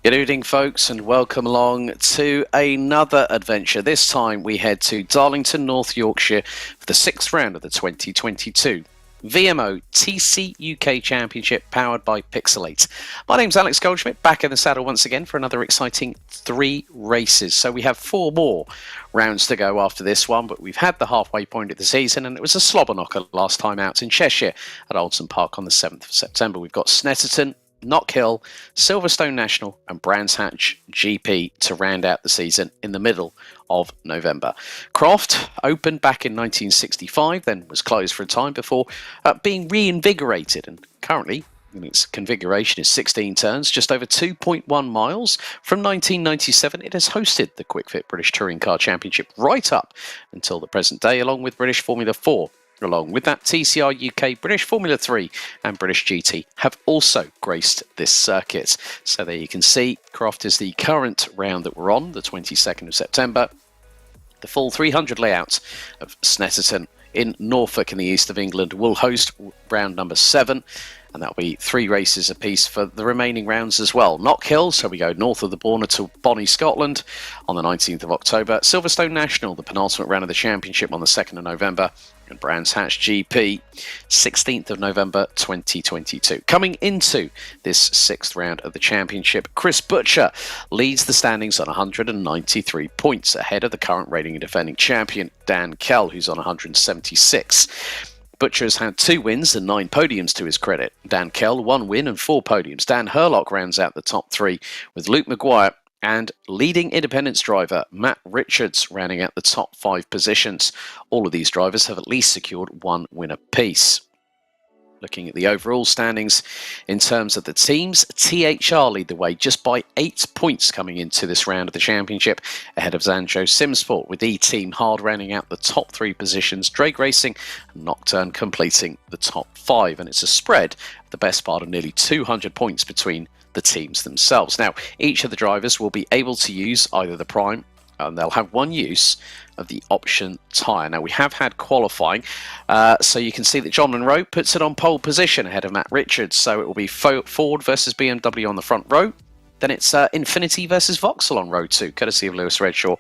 Good evening, folks, and welcome along to another adventure. This time we head to Darlington, North Yorkshire for the 6th round of the 2022 VMO TCUK Championship powered by Pixelate. My name's Alex Goldschmidt, back in the saddle once again for another exciting 3 races. So we have 4 more rounds to go after this one, but we've had the halfway point of the season, and it was a slobber knocker last time out in Cheshire at Oldson Park on the 7th of September. We've got Snetterton, Knockhill, Silverstone National and Brands Hatch GP to round out the season in the middle of November. Croft opened back in 1965, then was closed for a time before being reinvigorated, and currently its configuration is 16 turns, just over 2.1 miles. From 1997, it has hosted the QuickFit British Touring Car Championship right up until the present day, along with British Formula 4. Along with that, TCR UK, British Formula 3 and British GT have also graced this circuit. So there you can see, Croft is the current round that we're on, the 22nd of September. The full 300 layout of Snetterton in Norfolk in the east of England will host round number 7. And that'll be 3 races apiece for the remaining rounds as well. Knockhill, so we go north of the border to Bonnie, Scotland on the 19th of October. Silverstone National, the penultimate round of the championship on the 2nd of November. And Brands Hatch GP, 16th of November 2022. Coming into this 6th round of the championship, Chris Butcher leads the standings on 193 points, ahead of the current reigning and defending champion, Dan Kell, who's on 176. Butcher has had 2 wins and 9 podiums to his credit. Dan Kell, 1 win and 4 podiums. Dan Herlock rounds out the top 3 with Luke Maguire and leading independence driver Matt Richards rounding out the top 5 positions. All of these drivers have at least secured 1 win apiece. Looking at the overall standings in terms of the teams, THR lead the way just by 8 points coming into this round of the championship, ahead of Zanjo Simsport, with E-Team Hard rounding out the top 3 positions, Drake Racing and Nocturne completing the top 5. And it's a spread of the best part of nearly 200 points between the teams themselves. Now, each of the drivers will be able to use either the Prime, and they'll have 1 use of the option tyre. Now, we have had qualifying, so you can see that John Monroe puts it on pole position ahead of Matt Richards. So it will be Ford versus BMW on the front row. Then it's Infiniti versus Vauxhall on row 2, courtesy of Lewis Redshaw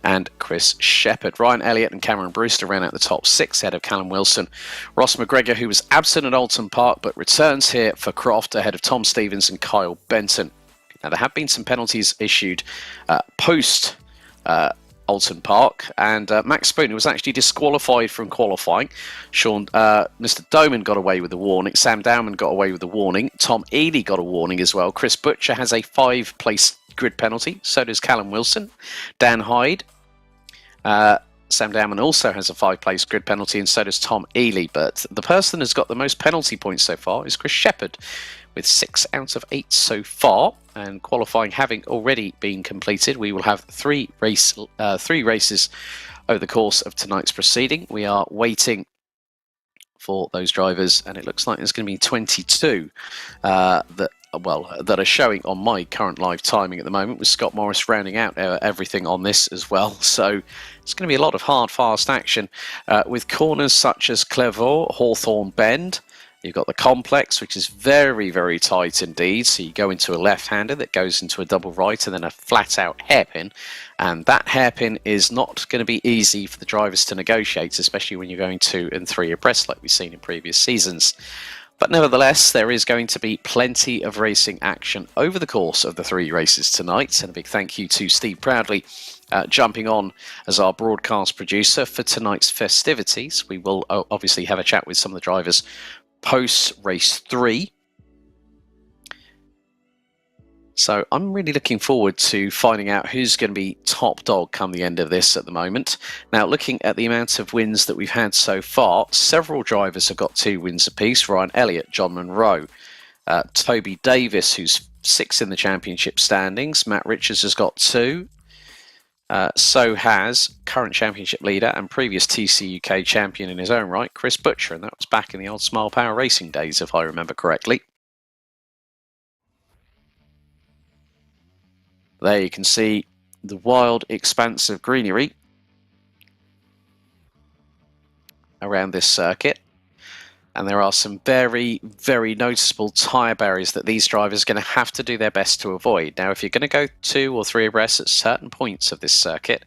and Chris Shepherd. Ryan Elliott and Cameron Brewster ran out the top 6 ahead of Callum Wilson. Ross McGregor, who was absent at Oldton Park but returns here for Croft, ahead of Tom Stevens and Kyle Benton. Now, there have been some penalties issued post Oldton Park, and Max Spooner was actually disqualified from qualifying. Mr. Doman got away with the warning. Sam Dowman got away with the warning. Tom Ely got a warning as well. Chris Butcher has a 5-place grid penalty. So does Callum Wilson. Dan Hyde. Sam Dowman also has a 5-place grid penalty, and so does Tom Ely. But the person who's got the most penalty points so far is Chris Shepherd, with 6 out of 8 so far. And qualifying having already been completed, we will have 3 races over the course of tonight's proceeding. We are waiting for those drivers, and it looks like there's going to be 22 that are showing on my current live timing at the moment, with Scott Morris rounding out everything on this as well. So it's going to be a lot of hard, fast action with corners such as Clervaux, Hawthorne Bend. You've got the complex, which is very, very tight indeed. So you go into a left-hander that goes into a double right and then a flat-out hairpin. And that hairpin is not going to be easy for the drivers to negotiate, especially when you're going 2 and 3 abreast like we've seen in previous seasons. But nevertheless, there is going to be plenty of racing action over the course of the 3 races tonight. And a big thank you to Steve Proudley jumping on as our broadcast producer for tonight's festivities. We will obviously have a chat with some of the drivers post race 3. So I'm really looking forward to finding out who's going to be top dog come the end of this at the moment. Now, looking at the amount of wins that we've had so far, several drivers have got 2 wins apiece. Ryan Elliott, John Monroe, Toby Davis, who's 6th in the championship standings. Matt Richards has got 2. So has current championship leader and previous TCUK champion in his own right, Chris Butcher, and that was back in the old Smile Power Racing days, if I remember correctly. There you can see the wild expanse of greenery around this circuit. And there are some very, very noticeable tyre barriers that these drivers are going to have to do their best to avoid. Now, if you're going to go 2 or 3 abreast at certain points of this circuit,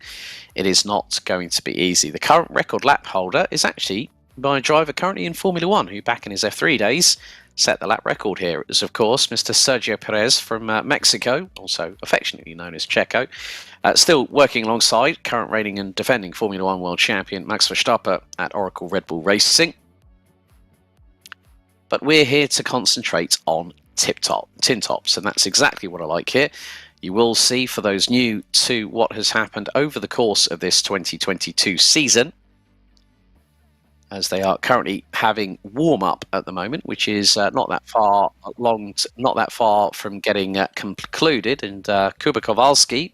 it is not going to be easy. The current record lap holder is actually by a driver currently in Formula 1, who back in his F3 days set the lap record here. It was, of course, Mr. Sergio Perez from Mexico, also affectionately known as Checo, still working alongside current reigning and defending Formula 1 world champion Max Verstappen at Oracle Red Bull Racing. But we're here to concentrate on tin tops, and that's exactly what I like here. You will see, for those new to what has happened over the course of this 2022 season, as they are currently having warm-up at the moment, which is not that far from getting concluded. And Jakub Kowalski,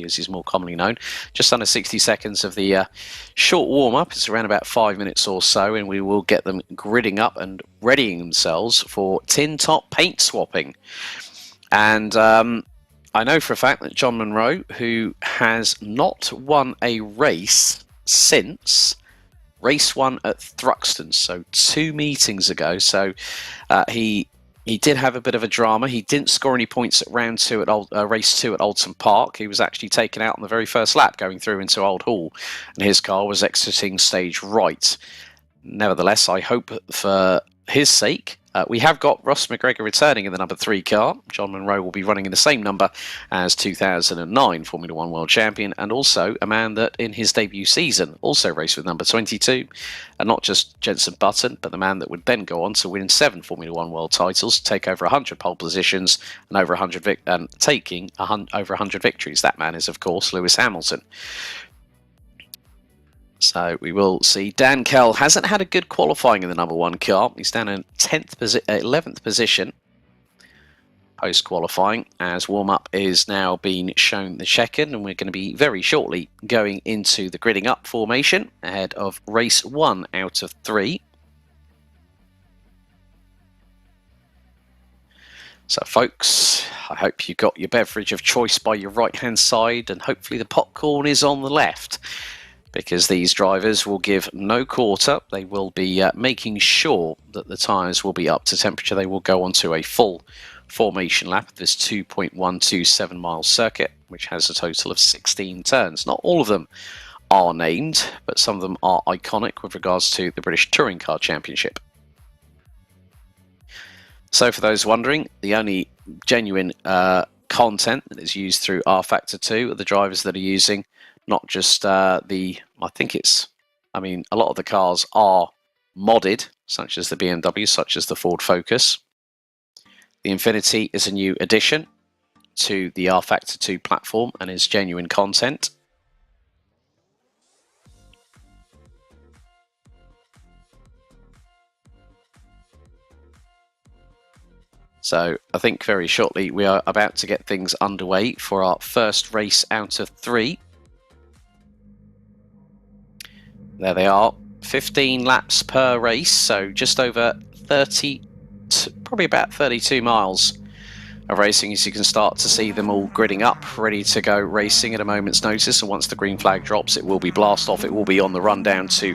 as he's more commonly known, just under 60 seconds of the short warm-up. It's around about 5 minutes or so, and we will get them gridding up and readying themselves for tin top paint swapping. And I know for a fact that John Munro, who has not won a race since race 1 at Thruxton, so 2 meetings ago. So he did have a bit of a drama. He didn't score any points at round 2 at race 2 at Oldham Park. He was actually taken out on the very first lap going through into Old Hall, and his car was exiting stage right. Nevertheless, I hope for his sake, we have got Ross McGregor returning in the number 3 car. John Munro will be running in the same number as 2009 Formula 1 world champion, and also a man that in his debut season also raced with number 22, and not just Jenson Button, but the man that would then go on to win 7 Formula 1 world titles, take over 100 pole positions and over 100 taking over 100 victories. That man is, of course, Lewis Hamilton. So we will see. Dan Kell hasn't had a good qualifying in the number 1 car. He's down in 11th position post-qualifying, as warm-up is now being shown the check-in, and we're going to be very shortly going into the gridding up formation ahead of race 1 out of 3. So folks, I hope you got your beverage of choice by your right-hand side, and hopefully the popcorn is on the left, because these drivers will give no quarter. They will be making sure that the tyres will be up to temperature. They will go onto a full formation lap of this 2.127 mile circuit, which has a total of 16 turns. Not all of them are named, but some of them are iconic with regards to the British Touring Car Championship. So for those wondering, the only genuine content that is used through R-Factor 2 are the drivers that are using not just a lot of the cars are modded, such as the BMW, such as the Ford Focus. The Infiniti is a new addition to the R-Factor 2 platform and is genuine content. So I think very shortly we are about to get things underway for our first race out of 3. There they are, 15 laps per race, so just over 30, probably about 32 miles of racing, as you can start to see them all gridding up, ready to go racing at a moment's notice. And once the green flag drops, it will be blast off. It will be on the run down to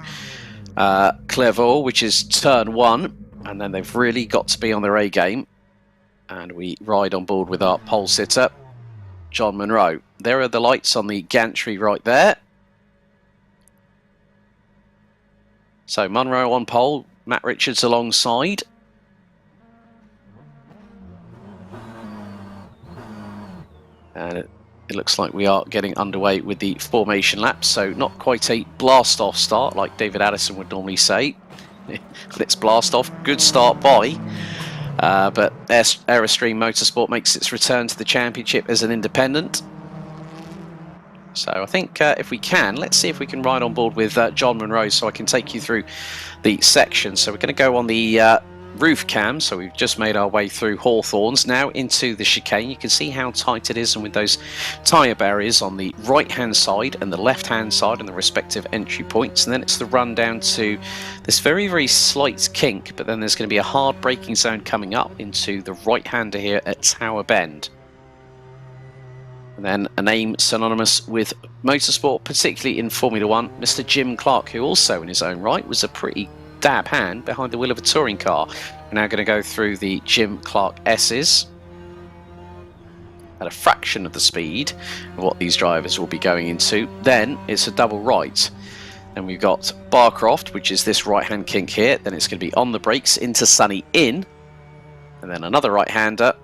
Clairvaux, which is turn 1, and then they've really got to be on their A game. And we ride on board with our pole sitter, John Munro. There are the lights on the gantry right there. So Munro on pole, Matt Richards alongside. And it looks like we are getting underway with the formation lap. So not quite a blast-off start like David Addison would normally say. Let's blast off. Good start by. But Aerostream Motorsport makes its return to the championship as an independent. So I think if we can, let's see if we can ride on board with John Munro so I can take you through the section. So we're going to go on the roof cam. So we've just made our way through Hawthorns, now into the chicane. You can see how tight it is, and with those tyre barriers on the right-hand side and the left-hand side and the respective entry points. And then it's the run down to this very, very slight kink, but then there's going to be a hard braking zone coming up into the right-hander here at Tower Bend. And then a name synonymous with motorsport, particularly in Formula 1, Mr. Jim Clark, who also in his own right was a pretty dab hand behind the wheel of a touring car. We're now going to go through the Jim Clark S's at a fraction of the speed of what these drivers will be going into. Then it's a double right. And we've got Croft, which is this right-hand kink here. Then it's going to be on the brakes into sunny in. And then another right-hander.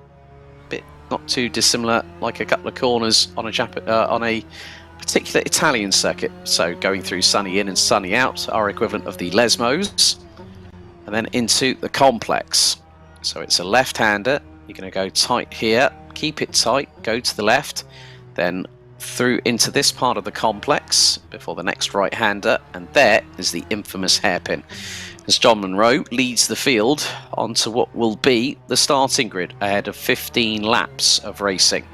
Bit not too dissimilar, like a couple of corners on a particular Italian circuit. So going through sunny in and sunny out, our equivalent of the Lesmos. And then into the complex. So it's a left-hander. You're going to go tight here. Keep it tight, go to the left, then through into this part of the complex before the next right-hander, and there is the infamous hairpin. As John Munro leads the field onto what will be the starting grid ahead of 15 laps of racing.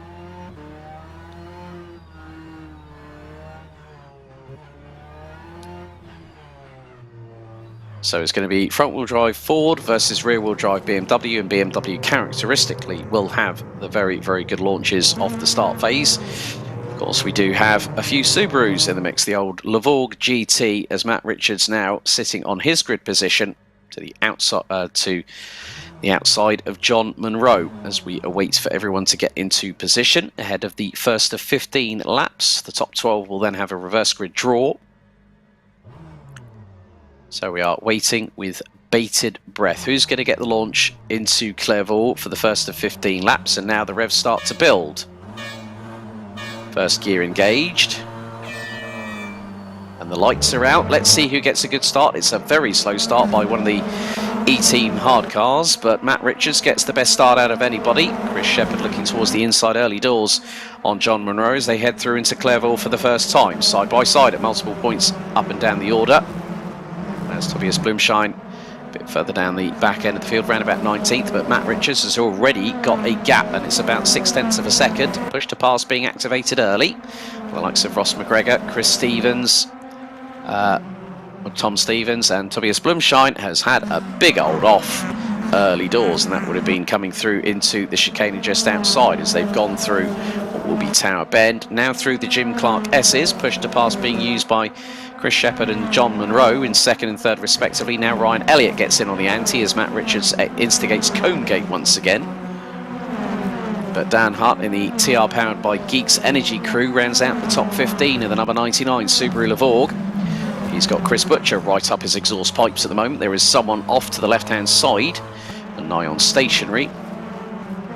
So it's going to be front-wheel drive Ford versus rear-wheel drive BMW, and BMW characteristically will have the very, very good launches off the start phase. Of course, we do have a few Subarus in the mix. The old Levorg GT, as Matt Richards now sitting on his grid position to the outside of John Munro, as we await for everyone to get into position ahead of the first of 15 laps. The top 12 will then have a reverse grid draw. So we are waiting with bated breath. Who's going to get the launch into Clairvaux for the first of 15 laps? And now the revs start to build. First gear engaged. And the lights are out. Let's see who gets a good start. It's a very slow start by one of the E-Team hard cars, but Matt Richards gets the best start out of anybody. Chris Shepherd looking towards the inside early doors on John Munro as they head through into Clairvaux for the first time. Side by side at multiple points up and down the order. There's Tobias Blumschein a bit further down the back end of the field, around about 19th, but Matt Richards has already got a gap, and it's about 0.6 of a second. Push to pass being activated early. The likes of Ross McGregor, Chris Stevens, Tom Stevens, and Tobias Blumschein has had a big old off early doors, and that would have been coming through into the chicane just outside as they've gone through what will be Tower Bend. Now through the Jim Clark S's, push to pass being used by Chris Shepherd and John Munro in second and third respectively. Now Ryan Elliott gets in on the ante as Matt Richards instigates Cone Gate once again. But Dan Hutt in the TR powered by Geeks Energy crew rounds out the top 15 of the number 99 Subaru Levorg. He's got Chris Butcher right up his exhaust pipes at the moment. There is someone off to the left-hand side and nigh on stationary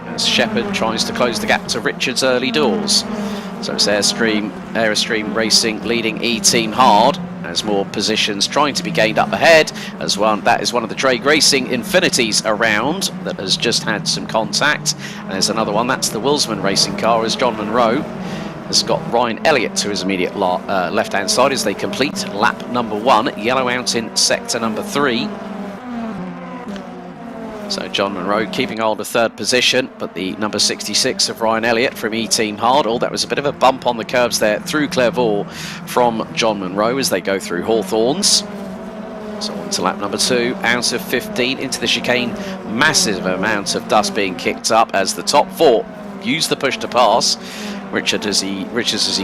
as Shepherd tries to close the gap to Richards early doors. So it's Airstream Racing leading E-Team hard as more positions trying to be gained up ahead as well. That is one of the Drake Racing Infinities around that has just had some contact. And there's another one, that's the Wilsman Racing car as John Munro has got Ryan Elliott to his immediate left-hand side as they complete lap number 1. Yellow out in sector number 3. So John Munro keeping hold of third position, but the number 66 of Ryan Elliott from E-Team Hard. Oh, that was a bit of a bump on the curbs there through Clairvaux from John Munro as they go through Hawthorns. So on to lap number 2, out of 15 into the chicane. Massive amount of dust being kicked up as the top 4 use the push to pass. Richards as he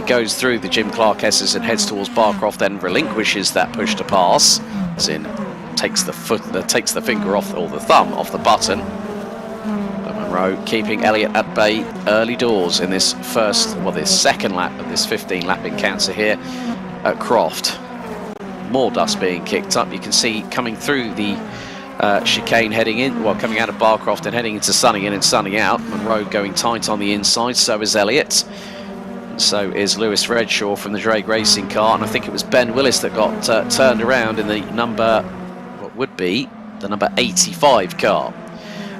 goes through the Jim Clark S's and heads towards Croft, then relinquishes that push to pass. As in takes the finger off, or the thumb off the button. But Munro keeping Elliott at bay early doors in this second lap of this 15 lap encounter here at Croft. More dust being kicked up. You can see coming through the chicane coming out of Croft and heading into sunny in and sunny out. Munro going tight on the inside, so is Elliott. And so is Lewis Redshaw from the Drake Racing car, and I think it was Ben Willis that got turned around in the number 85 car.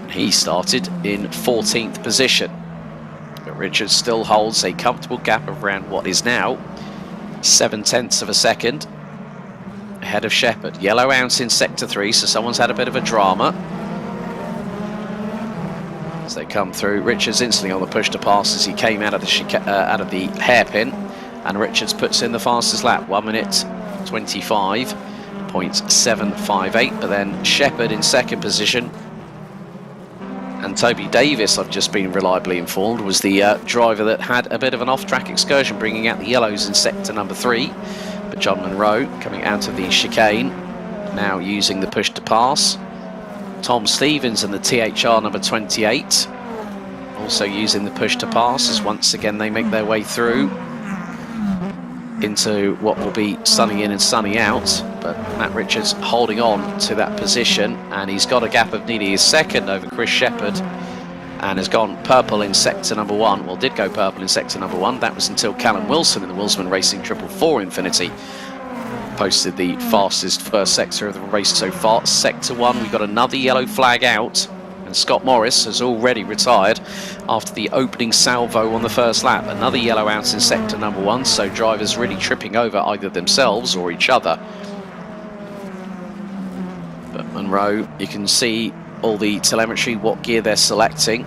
And he started in 14th position. But Richards still holds a comfortable gap of around what is now 0.7 of a second ahead of Shepherd. Yellow out in sector 3, so someone's had a bit of a drama as they come through. Richards instantly on the push to pass as he came out of the hairpin, and Richards puts in the fastest lap, 1 minute 25.758. But then Shepherd in second position, and Toby Davis, I've just been reliably informed, was the driver that had a bit of an off-track excursion, bringing out the yellows in sector number 3. But John Munro coming out of the chicane now using the push to pass. Tom Stevens and the THR number 28 also using the push to pass as once again they make their way through into what will be sunny in and sunny out, but Matt Richards holding on to that position, and he's got a gap of nearly his second over Chris Shepherd and has gone purple in sector number 1, well did go purple in sector number 1, that was until Callum Wilson in the Wilsman Racing 444 Infinity posted the fastest first sector of the race so far. Sector 1, we've got another yellow flag out, and Scott Morris has already retired after the opening salvo on the first lap. Another yellow out in sector number 1, so drivers really tripping over either themselves or each other. But Monroe, you can see all the telemetry, what gear they're selecting.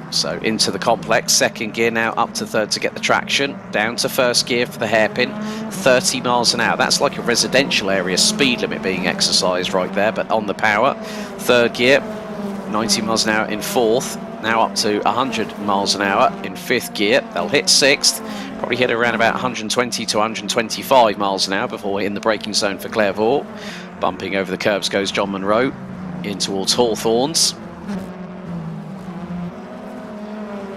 So into the complex, second gear now up to third to get the traction, down to first gear for the hairpin, 30 miles an hour. That's like a residential area speed limit being exercised right there, but on the power. Third gear, 90 miles an hour in fourth, now up to 100 miles an hour in fifth gear. They'll hit sixth, probably hit around about 120 to 125 miles an hour before hitting the braking zone for Clairvaux. Bumping over the curbs goes John Monroe in towards Hawthorns.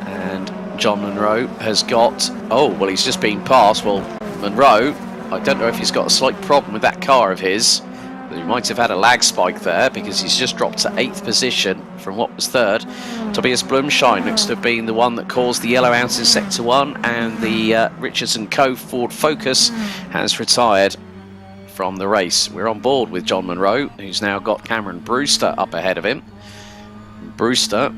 And John Monroe has got, oh, well, he's just been passed. Well, Monroe, I don't know if he's got a slight problem with that car of his. He might have had a lag spike there because he's just dropped to 8th position from what was 3rd. Tobias Blumschein looks to have been the one that caused the yellow out in sector 1, and the Richards & Co Ford Focus has retired from the race. We're on board with John Monroe, who's now got Cameron Brewster up ahead of him. Brewster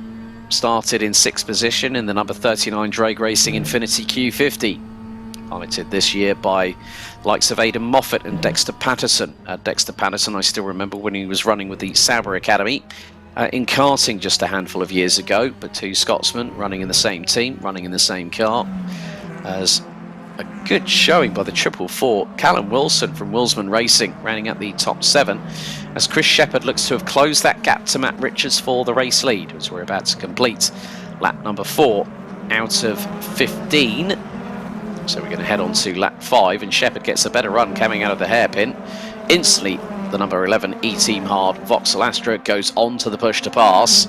started in 6th position in the number 39 Drake Racing Infinity Q50. Piloted this year by the likes of Aidan Moffat and Dexter Patterson. Dexter Patterson, I still remember when he was running with the Sauber Academy in karting just a handful of years ago, but two Scotsmen running in the same team, running in the same car. As a good showing by the 444. Callum Wilson from Wilsman Racing rounding out the top 7, as Chris Shepherd looks to have closed that gap to Matt Richards for the race lead, as we're about to complete lap number 4 out of 15. So we're going to head on to lap 5, and Shepherd gets a better run coming out of the hairpin. Instantly, the number 11 E-Team Hard Vauxhall Astra goes on to the push to pass.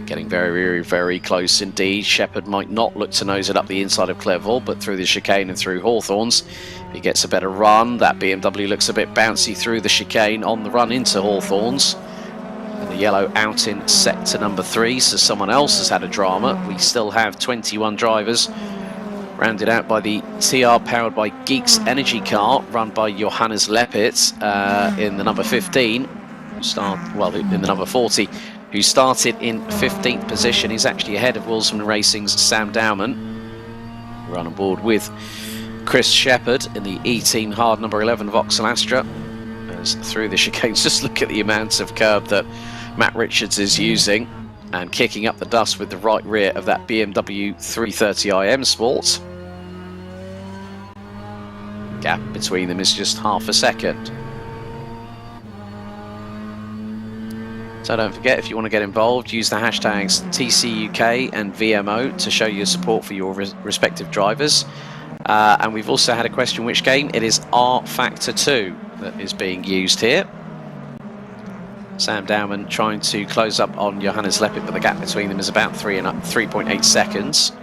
Getting very, very, very close indeed. Shepherd might not look to nose it up the inside of Clairvaux, but through the chicane and through Hawthorns, he gets a better run. That BMW looks a bit bouncy through the chicane on the run into Hawthorns. And the yellow out in sector number 3, so someone else has had a drama. We still have 21 drivers, rounded out by the TR powered by Geeks Energy car, run by Johannes Leppitz in the number 15, in the number 40, who started in 15th position. He's actually ahead of Wilsman Racing's Sam Dowman. We're on board with Chris Shepherd in the E-Team Hard number 11 Vauxhall Astra. As through the chicanes, just look at the amount of curb that Matt Richards is using, and kicking up the dust with the right rear of that BMW 330iM Sport. Gap between them is just half a second. So don't forget, if you want to get involved, use the hashtags TCUK and VMO to show your support for your respective drivers. And we've also had a question, which game? It is R Factor 2 that is being used here. Sam Dowman trying to close up on Johannes Leppit, but the gap between them is about 3.8 seconds.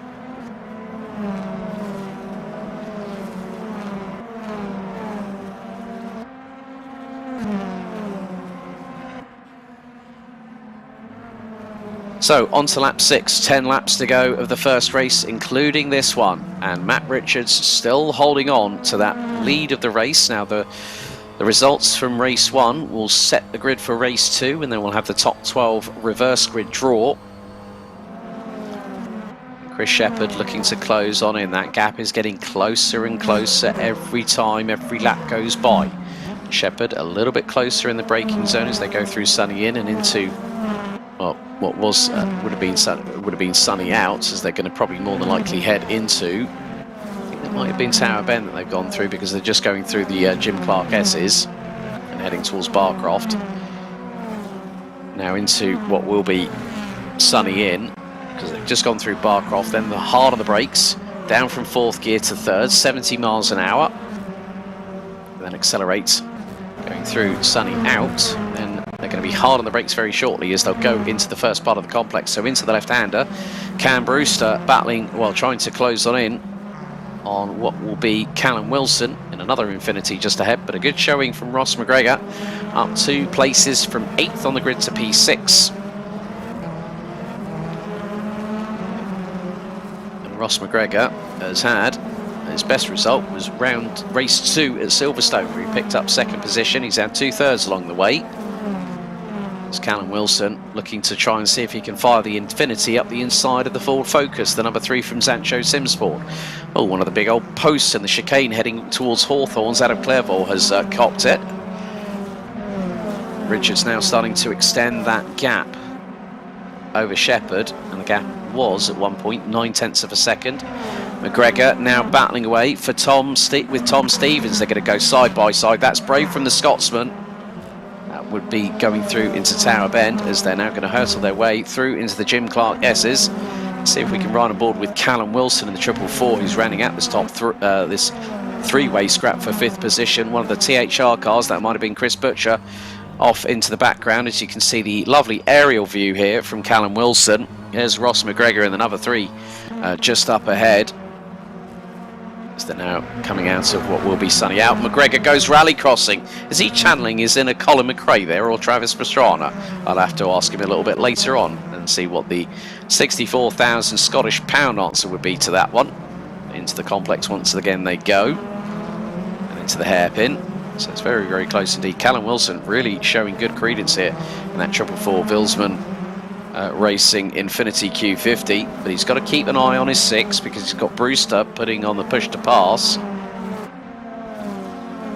So on to lap 6, 10 laps to go of the first race, including this one. And Matt Richards still holding on to that lead of the race. Now the results from race 1 will set the grid for race 2, and then we'll have the top 12 reverse grid draw. Chris Shepherd looking to close on in. That gap is getting closer and closer every time, every lap goes by. Shepherd a little bit closer in the braking zone as they go through Sunny In and into, well, what was would have been Sunny Out, as they're going to probably more than likely head into, I think it might have been Tower Bend that they've gone through, because they're just going through the Jim Clark S's and heading towards Barcroft. Now into what will be Sunny In, because they've just gone through Barcroft. Then the hard on the brakes, down from 4th gear to 3rd, 70 miles an hour. Then accelerates Going through Sunny out, then they're going to be hard on the brakes very shortly as they'll go into the first part of the complex. So into the left-hander, Cam Brewster battling while trying to close in on what will be Callum Wilson in another Infinity just ahead, but a good showing from Ross McGregor, up 2 places from 8th on the grid to P6. And Ross McGregor has had his best result was race 2 at Silverstone, where he picked up 2nd position. He's had 2/3 along the way. It's Callum Wilson looking to try and see if he can fire the Infinity up the inside of the Ford Focus, the number 3 from Sancho Simsport. Oh, one of the big old posts in the chicane heading towards Hawthorns. Adam Clairvaux has copped it. Richards now starting to extend that gap over Shepherd, and the gap was at one point 9/10 of a second. McGregor now battling away for Tom Stevens. They're going to go side by side. That's brave from the Scotsman. That would be going through into Tower Bend, as they're now going to hurtle their way through into the Jim Clark S's. See if we can ride on board with Callum Wilson in the 444, who's running at this top this 3-way scrap for 5th position. One of the THR cars, that might have been Chris Butcher, off into the background. As you can see, the lovely aerial view here from Callum Wilson. Here's Ross McGregor and the number 3 just up ahead, as they're now coming out of what will be Sunny out. McGregor goes rally crossing. Is he channeling his inner Colin McRae there, or Travis Pastrana? I'll have to ask him a little bit later on and see what the 64,000 Scottish pound answer would be to that one. Into the complex once again they go, and into the hairpin. So it's very, very close indeed. Callum Wilson really showing good credence here in that 444 Vilsman Racing Infinity Q50, but he's got to keep an eye on his 6, because he's got Brewster putting on the push to pass.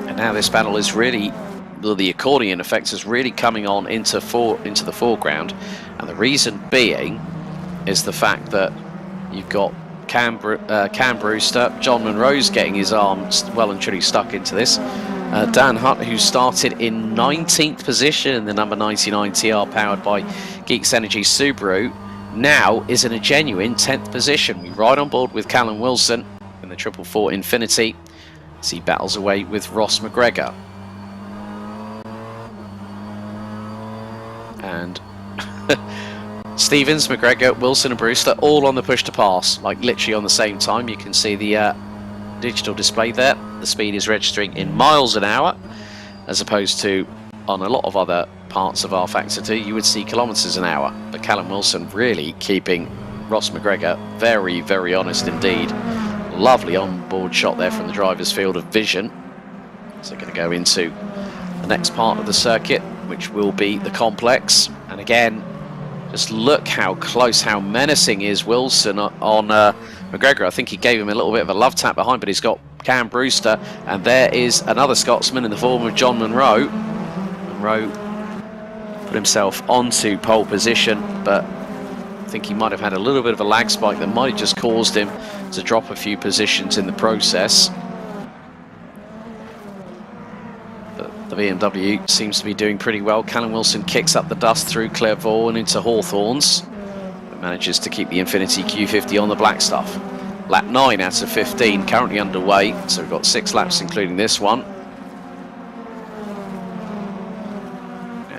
And now this battle is really, the accordion effect is really coming on into the foreground, and the reason being is the fact that you've got Cam Brewster, John Munro's getting his arms well and truly stuck into this. Dan Hutt, who started in 19th position in the number 99 TR powered by Geeks Energy Subaru, now is in a genuine 10th position. We ride on board with Callum Wilson in the 444 Infinity as he battles away with Ross McGregor. And Stevens, McGregor, Wilson and Brewster all on the push to pass, like literally on the same time. You can see the digital display there. The speed is registering in miles an hour, as opposed to on a lot of other parts of R-Factor 2 you would see kilometres an hour. But Callum Wilson really keeping Ross McGregor very, very honest indeed. Lovely on-board shot there from the driver's field of vision. So they're going to go into the next part of the circuit, which will be the complex. And again, just look how close, how menacing is Wilson on McGregor. I think he gave him a little bit of a love tap behind, but he's got Cam Brewster, and there is another Scotsman in the form of John Munro. Munro put himself onto pole position, but I think he might have had a little bit of a lag spike that might have just caused him to drop a few positions in the process. But the BMW seems to be doing pretty well. Callum Wilson kicks up the dust through Clairvaux and into Hawthorns, but manages to keep the Infinity Q50 on the black stuff. Lap 9 out of 15 currently underway, so we've got 6 laps including this one.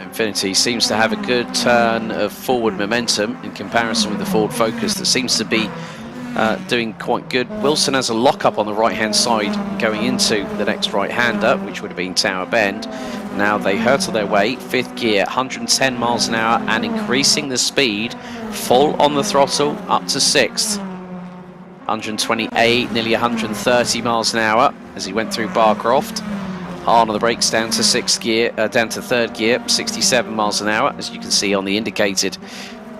Infinity seems to have a good turn of forward momentum in comparison with the Ford Focus that seems to be doing quite good. Wilson has a lock-up on the right-hand side going into the next right-hander, which would have been Tower Bend. Now they hurtle their way, 5th gear, 110 miles an hour, and increasing the speed, full on the throttle, up to 6th. 128, nearly 130 miles an hour as he went through Croft. Hard on the brakes down to 6th gear, down to 3rd gear, 67 miles an hour, as you can see on the indicated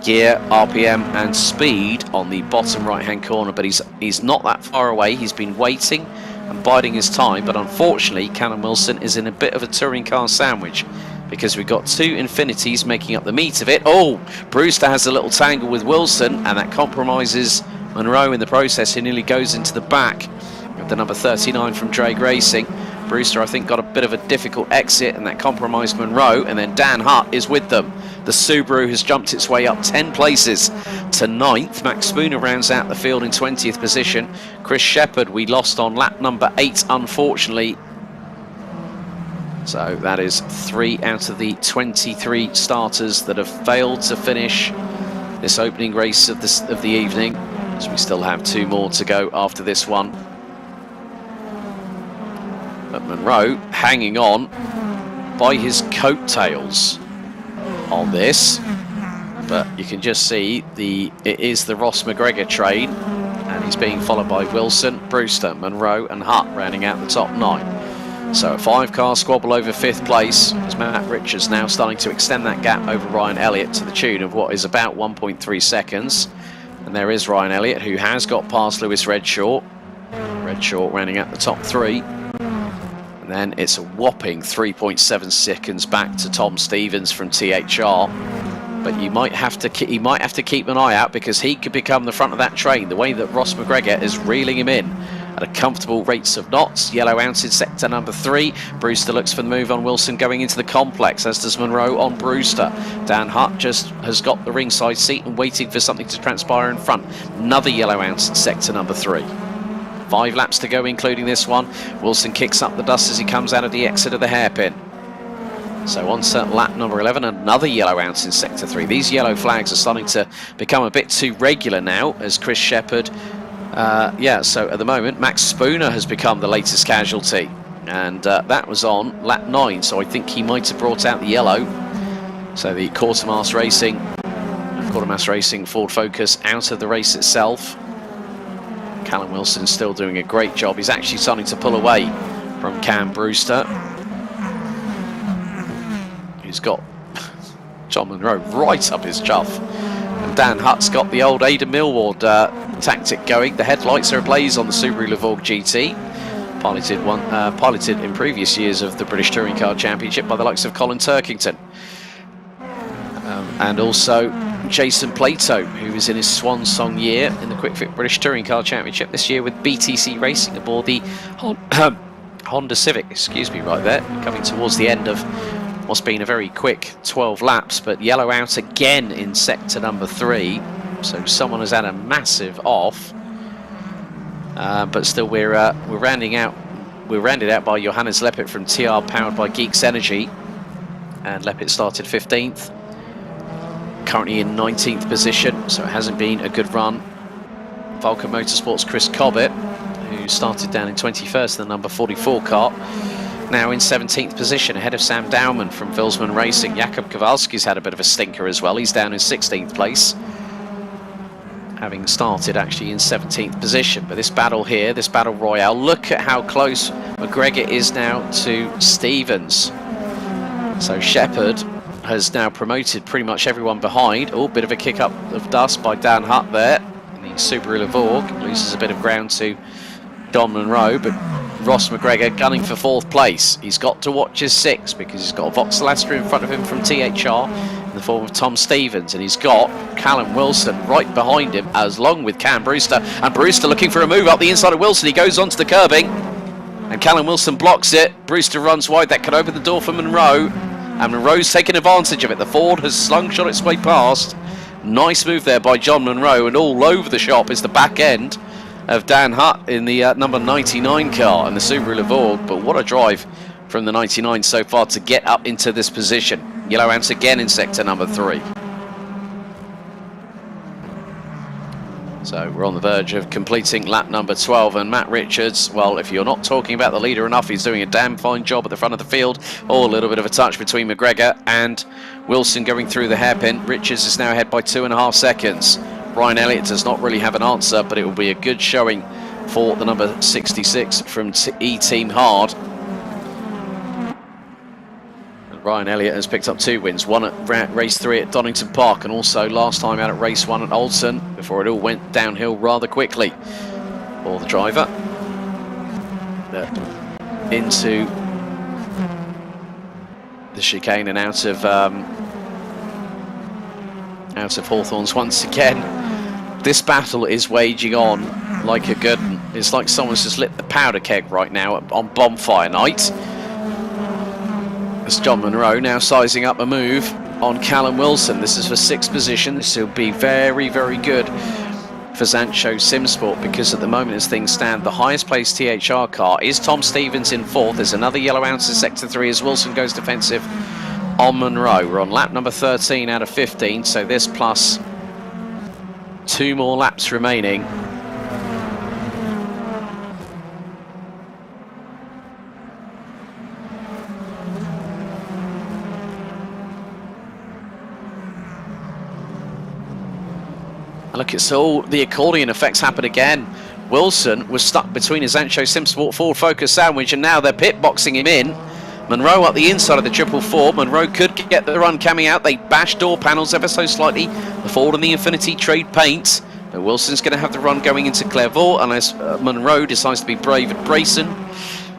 gear, RPM and speed on the bottom right-hand corner. But he's not that far away. He's been waiting and biding his time, but unfortunately Callum Wilson is in a bit of a touring car sandwich, because we've got 2 Infinities making up the meat of it. Oh, Brewster has a little tangle with Wilson, and that compromises Munro in the process. He nearly goes into the back of the number 39 from Drake Racing. Brewster, I think, got a bit of a difficult exit, and that compromised Munro, and then Dan Hutt is with them. The Subaru has jumped its way up 10 places to 9th. Max Spooner rounds out the field in 20th position. Chris Shepherd we lost on lap number 8, unfortunately. So that is 3 out of the 23 starters that have failed to finish this opening race of the evening, as we still have 2 more to go after this one. But Monroe hanging on by his coattails on this, but you can just see it is the Ross McGregor train, and he's being followed by Wilson, Brewster, Monroe and Hutt rounding out the top 9. So a 5-car squabble over 5th place, as Matt Richards now starting to extend that gap over Ryan Elliott to the tune of what is about 1.3 seconds. And there is Ryan Elliott, who has got past Lewis Redshaw. Redshaw rounding out the top 3. And then it's a whopping 3.7 seconds back to Tom Stevens from THR. But he might have to keep an eye out, because he could become the front of that train, the way that Ross McGregor is reeling him in at a comfortable rates of knots. Yellow out in sector number 3. Brewster looks for the move on Wilson going into the complex, as does Monroe on Brewster. Dan Hutt just has got the ringside seat and waiting for something to transpire in front. Another yellow out in sector number 3. 5 laps to go, including this one. Wilson kicks up the dust as he comes out of the exit of the hairpin. So on to lap number 11, another yellow out in sector 3. These yellow flags are starting to become a bit too regular now, as Chris Shepherd, so at the moment Max Spooner has become the latest casualty, and that was on lap 9, so I think he might have brought out the yellow. So the Quartermass Racing Ford Focus out of the race itself. Callum Wilson still doing a great job. He's actually starting to pull away from Cam Brewster. He's got John Monroe right up his chuff. And Dan Hutt's got the old Aidan Millward tactic going. The headlights are ablaze on the Subaru Levorg GT. Piloted in previous years of the British Touring Car Championship by the likes of Colin Turkington. And also Jason Plato, who is in his swan song year in the Quick Fit British Touring Car Championship this year with BTC Racing aboard the Honda Civic, right there, coming towards the end of what's been a very quick 12 laps. But yellow out again in sector number 3, so someone has had a massive off, but still we're rounded out by Johannes Leppert from TR, powered by Geeks Energy, and Leppert started 15th. Currently in 19th position, so it hasn't been a good run. Vulcan Motorsports' Chris Cobbett, who started down in 21st in the number 44 car, now in 17th position, ahead of Sam Dowman from Vilsman Racing. Jakub Kowalski's had a bit of a stinker as well. He's down in 16th place, having started actually in 17th position. But this battle here, this battle royale, look at how close McGregor is now to Stevens. So Shepherd has now promoted pretty much everyone behind. Oh, bit of a kick up of dust by Dan Hutt there. And the Subaru Levorg loses a bit of ground to Don Monroe, but Ross McGregor gunning for 4th place. He's got to watch his 6, because he's got a Vauxhall Astra in front of him from THR in the form of Tom Stevens, and he's got Callum Wilson right behind him, as long with Cam Brewster. And Brewster looking for a move up the inside of Wilson. He goes onto the curbing, and Callum Wilson blocks it. Brewster runs wide. That could open the door for Monroe. And Monroe's taking advantage of it. The Ford has slungshot its way past. Nice move there by John Monroe, and all over the shop is the back end of Dan Hutt in the number 99 car and the Subaru Levorg. But what a drive from the 99 so far to get up into this position. Yellow ants again in sector number 3. So we're on the verge of completing lap number 12, and Matt Richards, well, if you're not talking about the leader enough, he's doing a damn fine job at the front of the field. Oh, a little bit of a touch between McGregor and Wilson going through the hairpin. Richards is now ahead by 2.5 seconds. Ryan Elliott does not really have an answer, but it will be a good showing for the number 66 from E-Team Hard. Ryan Elliott has picked up 2 wins, one at race 3 at Donington Park, and also last time out at race 1 at Oldton, before it all went downhill rather quickly for the driver. Into the chicane and out of Hawthorns once again. This battle is waging on like a good one. It's like someone's just lit the powder keg right now on bonfire night. It's John Monroe now sizing up a move on Callum Wilson. This is for 6th position. This will be very, very good for Sancho Simsport, because at the moment as things stand, the highest placed THR car is Tom Stevens in 4th. There's another yellow ounce in sector 3 as Wilson goes defensive on Monroe. We're on lap number 13 out of 15, so this plus 2 more laps remaining. Look, it's all the accordion effects happen again. Wilson was stuck between his Sancho Simsport Ford Focus sandwich, and now they're pit boxing him in. Monroe up the inside of the 444. Monroe could get the run coming out. They bash door panels ever so slightly. The Ford and the Infinity trade paint. But Wilson's going to have the run going into Clairvaux unless Monroe decides to be brave at Brayson.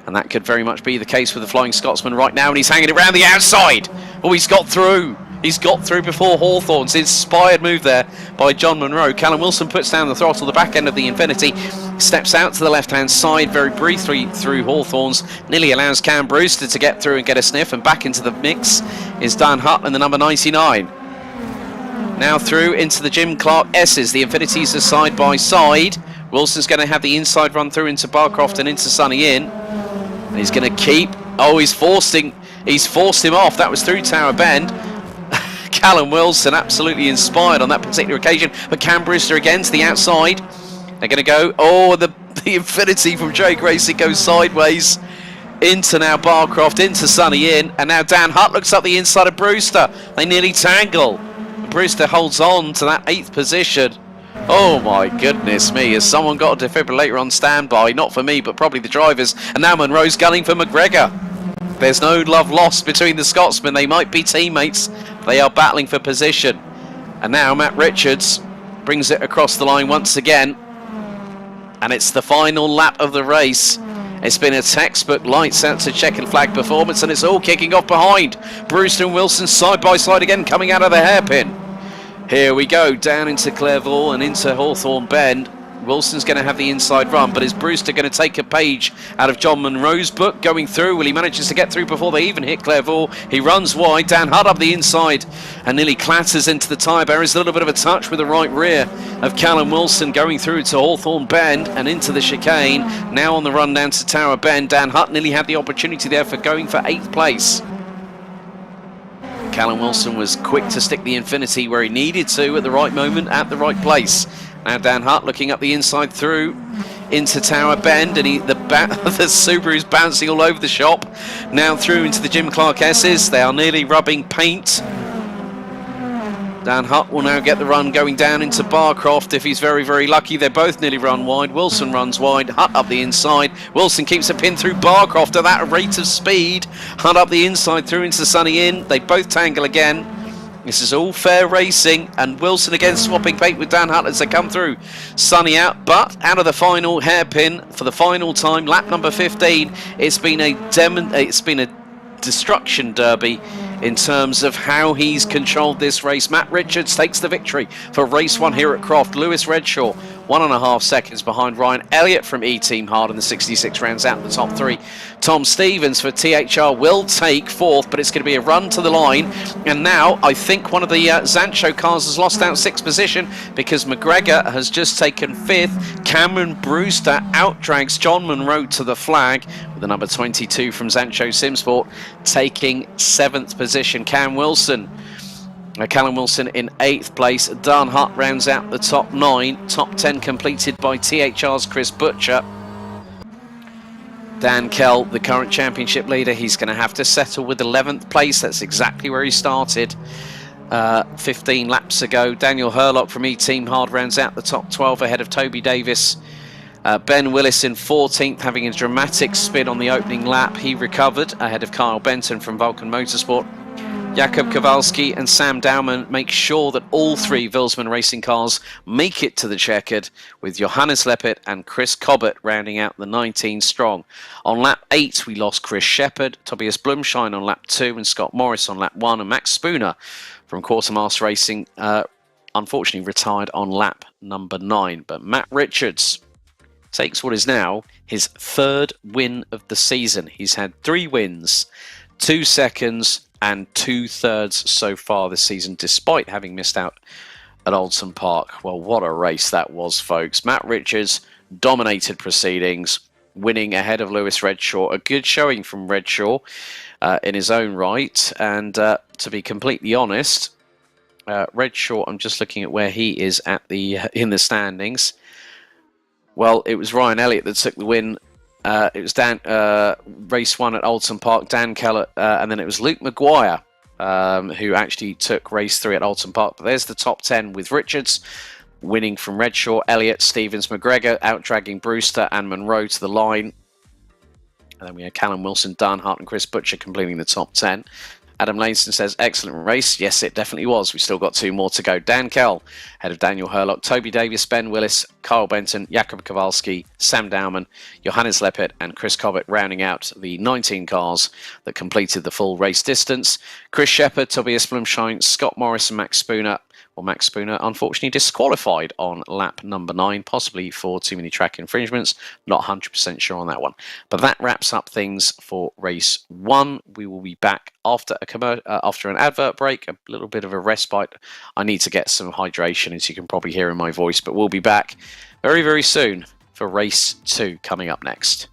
And that could very much be the case with the Flying Scotsman right now. And he's hanging around the outside. Oh, he's got through. He's got through before Hawthorne's inspired move there by John Monroe. Callum Wilson puts down the throttle, the back end of the Infinity, steps out to the left-hand side very briefly through Hawthorne's, nearly allows Cam Brewster to get through and get a sniff, and back into the mix is Dan Hutt in the number 99. Now through into the Jim Clark S's. The Infinities are side by side. Wilson's going to have the inside run through into Barcroft and into Sunny Inn. And he's going to keep... Oh, he's forced him off. That was through Tower Bend. Callum Wilson absolutely inspired on that particular occasion, but Cam Brewster again to the outside. They're going to go, oh, the Infinity from Drake Racing goes sideways into now Barcroft, into Sunny Inn, and now Dan Hutt looks up the inside of Brewster. They nearly tangle. Brewster holds on to that 8th position. Oh my goodness me, has someone got a defibrillator on standby? Not for me, but probably the drivers. And now Monroe's gunning for McGregor. There's no love lost between the Scotsmen. They might be teammates. They are battling for position. And now Matt Richards brings it across the line once again. And it's the final lap of the race. It's been a textbook lights out to checkered flag performance, and it's all kicking off behind. Brewster and Wilson side by side again, coming out of the hairpin. Here we go, down into Clairvaux and into Hawthorne Bend. Wilson's going to have the inside run, but is Brewster going to take a page out of John Monroe's book going through? Well, he manages to get through before they even hit Clairvaux. He runs wide, Dan Hutt up the inside and nearly clatters into the tyre barriers. A little bit of a touch with the right rear of Callum Wilson going through to Hawthorne Bend and into the chicane. Now on the run down to Tower Bend. Dan Hutt nearly had the opportunity there for going for 8th place. Callum Wilson was quick to stick the Infinity where he needed to at the right moment, at the right place. Now Dan Hutt looking up the inside through into Tower Bend, and the Subaru's bouncing all over the shop. Now through into the Jim Clark S's. They are nearly rubbing paint. Dan Hutt will now get the run going down into Barcroft if he's very, very lucky. They're both nearly run wide. Wilson runs wide, Hutt up the inside. Wilson keeps a pin through Barcroft at that rate of speed. Hutt up the inside through into Sunny Inn. They both tangle again. This is all fair racing, and Wilson again swapping paint with Dan Hutt as they come through. Sunny out, but out of the final hairpin for the final time, lap number 15. It's been a destruction derby in terms of how he's controlled this race. Matt Richards takes the victory for race 1 here at Croft. Lewis Redshaw 1.5 seconds behind Ryan Elliott from E-Team Hard in the 66 rounds out in the top 3. Tom Stevens for THR will take 4th, but it's going to be a run to the line. And now I think one of the Sancho cars has lost out 6th position because McGregor has just taken 5th. Cameron Brewster outdrags John Monroe to the flag with the number 22 from Sancho Simsport taking 7th position. Callum Wilson in 8th place. Dan Hutt rounds out the top 9. Top 10 completed by THR's Chris Butcher. Dan Kell, the current championship leader, he's going to have to settle with 11th place. That's exactly where he started 15 laps ago. Daniel Hurlock from E-Team Hard rounds out the top 12 ahead of Toby Davis. Ben Willis in 14th, having a dramatic spin on the opening lap. He recovered ahead of Kyle Benton from Vulcan Motorsport. Jakob Kowalski and Sam Dowman make sure that all 3 Vilsman racing cars make it to the checkered, with Johannes Leppert and Chris Cobbett rounding out the 19 strong. On lap 8, we lost Chris Shepherd, Tobias Blumschein on lap 2, and Scott Morris on lap 1, and Max Spooner from Quartermaster Racing unfortunately retired on lap number 9. But Matt Richards takes what is now his 3rd win of the season. He's had 3 wins, 2 seconds, and 2/3 so far this season, despite having missed out at Oldham Park. Well, what a race that was, folks. Matt Richards dominated proceedings, winning ahead of Lewis Redshaw. A good showing from Redshaw in his own right. And to be completely honest, Redshaw, I'm just looking at where he is at in the standings. Well, it was Ryan Elliott that took the win. It was race 1 at Oldham Park, Dan Keller, and then it was Luke Maguire who actually took race 3 at Oldham Park. But there's the top 10 with Richards winning from Redshaw, Elliott, Stevens, McGregor out-dragging Brewster and Monroe to the line. And then we had Callum Wilson, Dan Hart and Chris Butcher completing the top 10. Adam Langston says, excellent race. Yes, it definitely was. We've still got 2 more to go. Dan Kell, ahead of Daniel Hurlock, Toby Davis, Ben Willis, Kyle Benton, Jakub Kowalski, Sam Dowman, Johannes Leppert and Chris Cobbett rounding out the 19 cars that completed the full race distance. Chris Shepherd, Tobias Blumschein, Scott Morris and Max Spooner. Well, Max Spooner unfortunately disqualified on lap number 9, possibly for too many track infringements. Not 100% sure on that one. But that wraps up things for race 1. We will be back after an advert break, a little bit of a respite. I need to get some hydration, as you can probably hear in my voice, but we'll be back very, very soon for race 2 coming up next.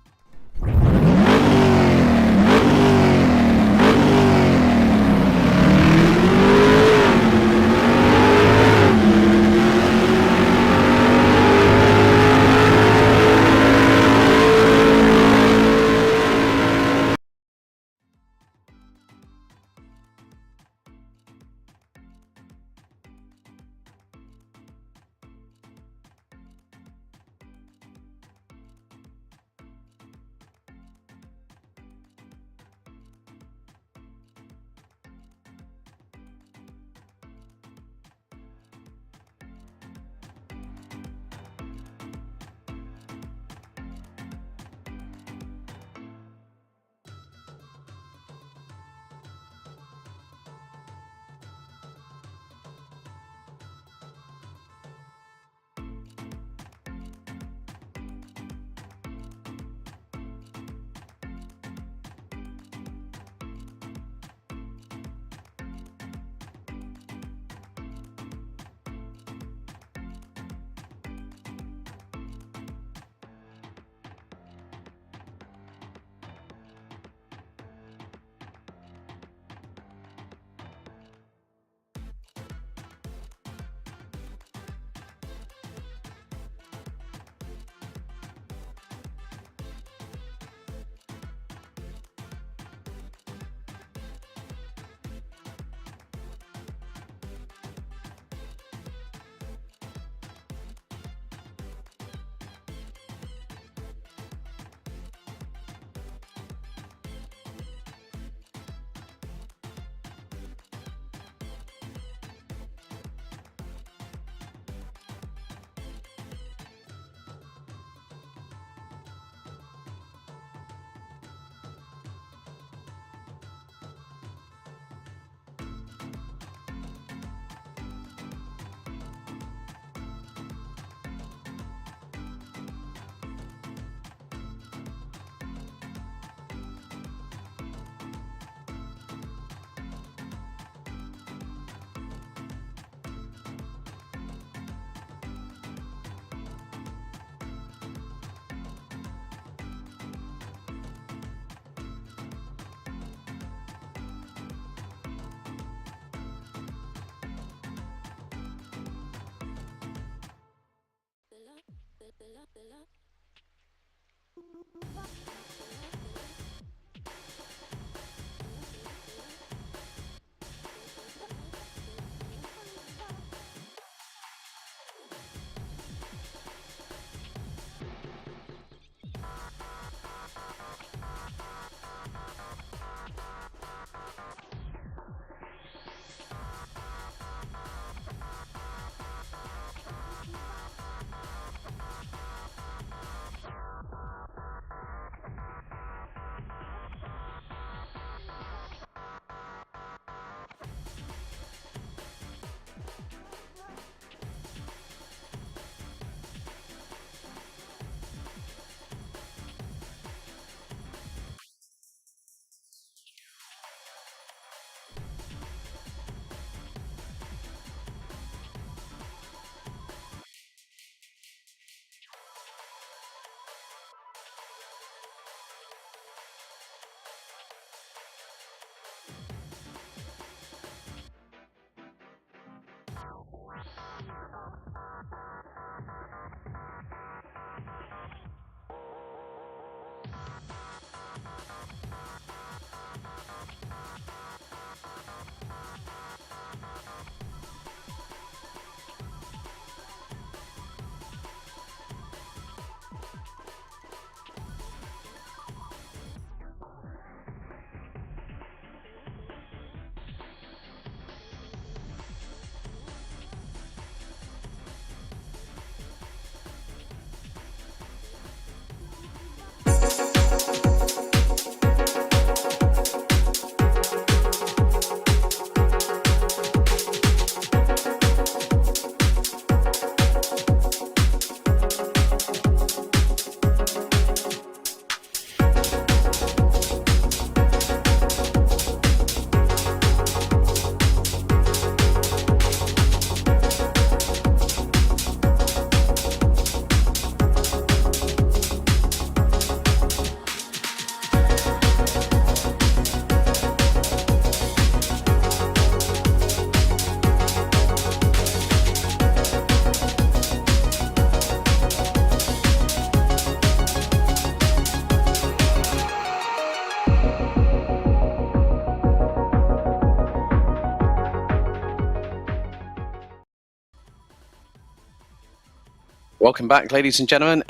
Welcome back, ladies and gentlemen.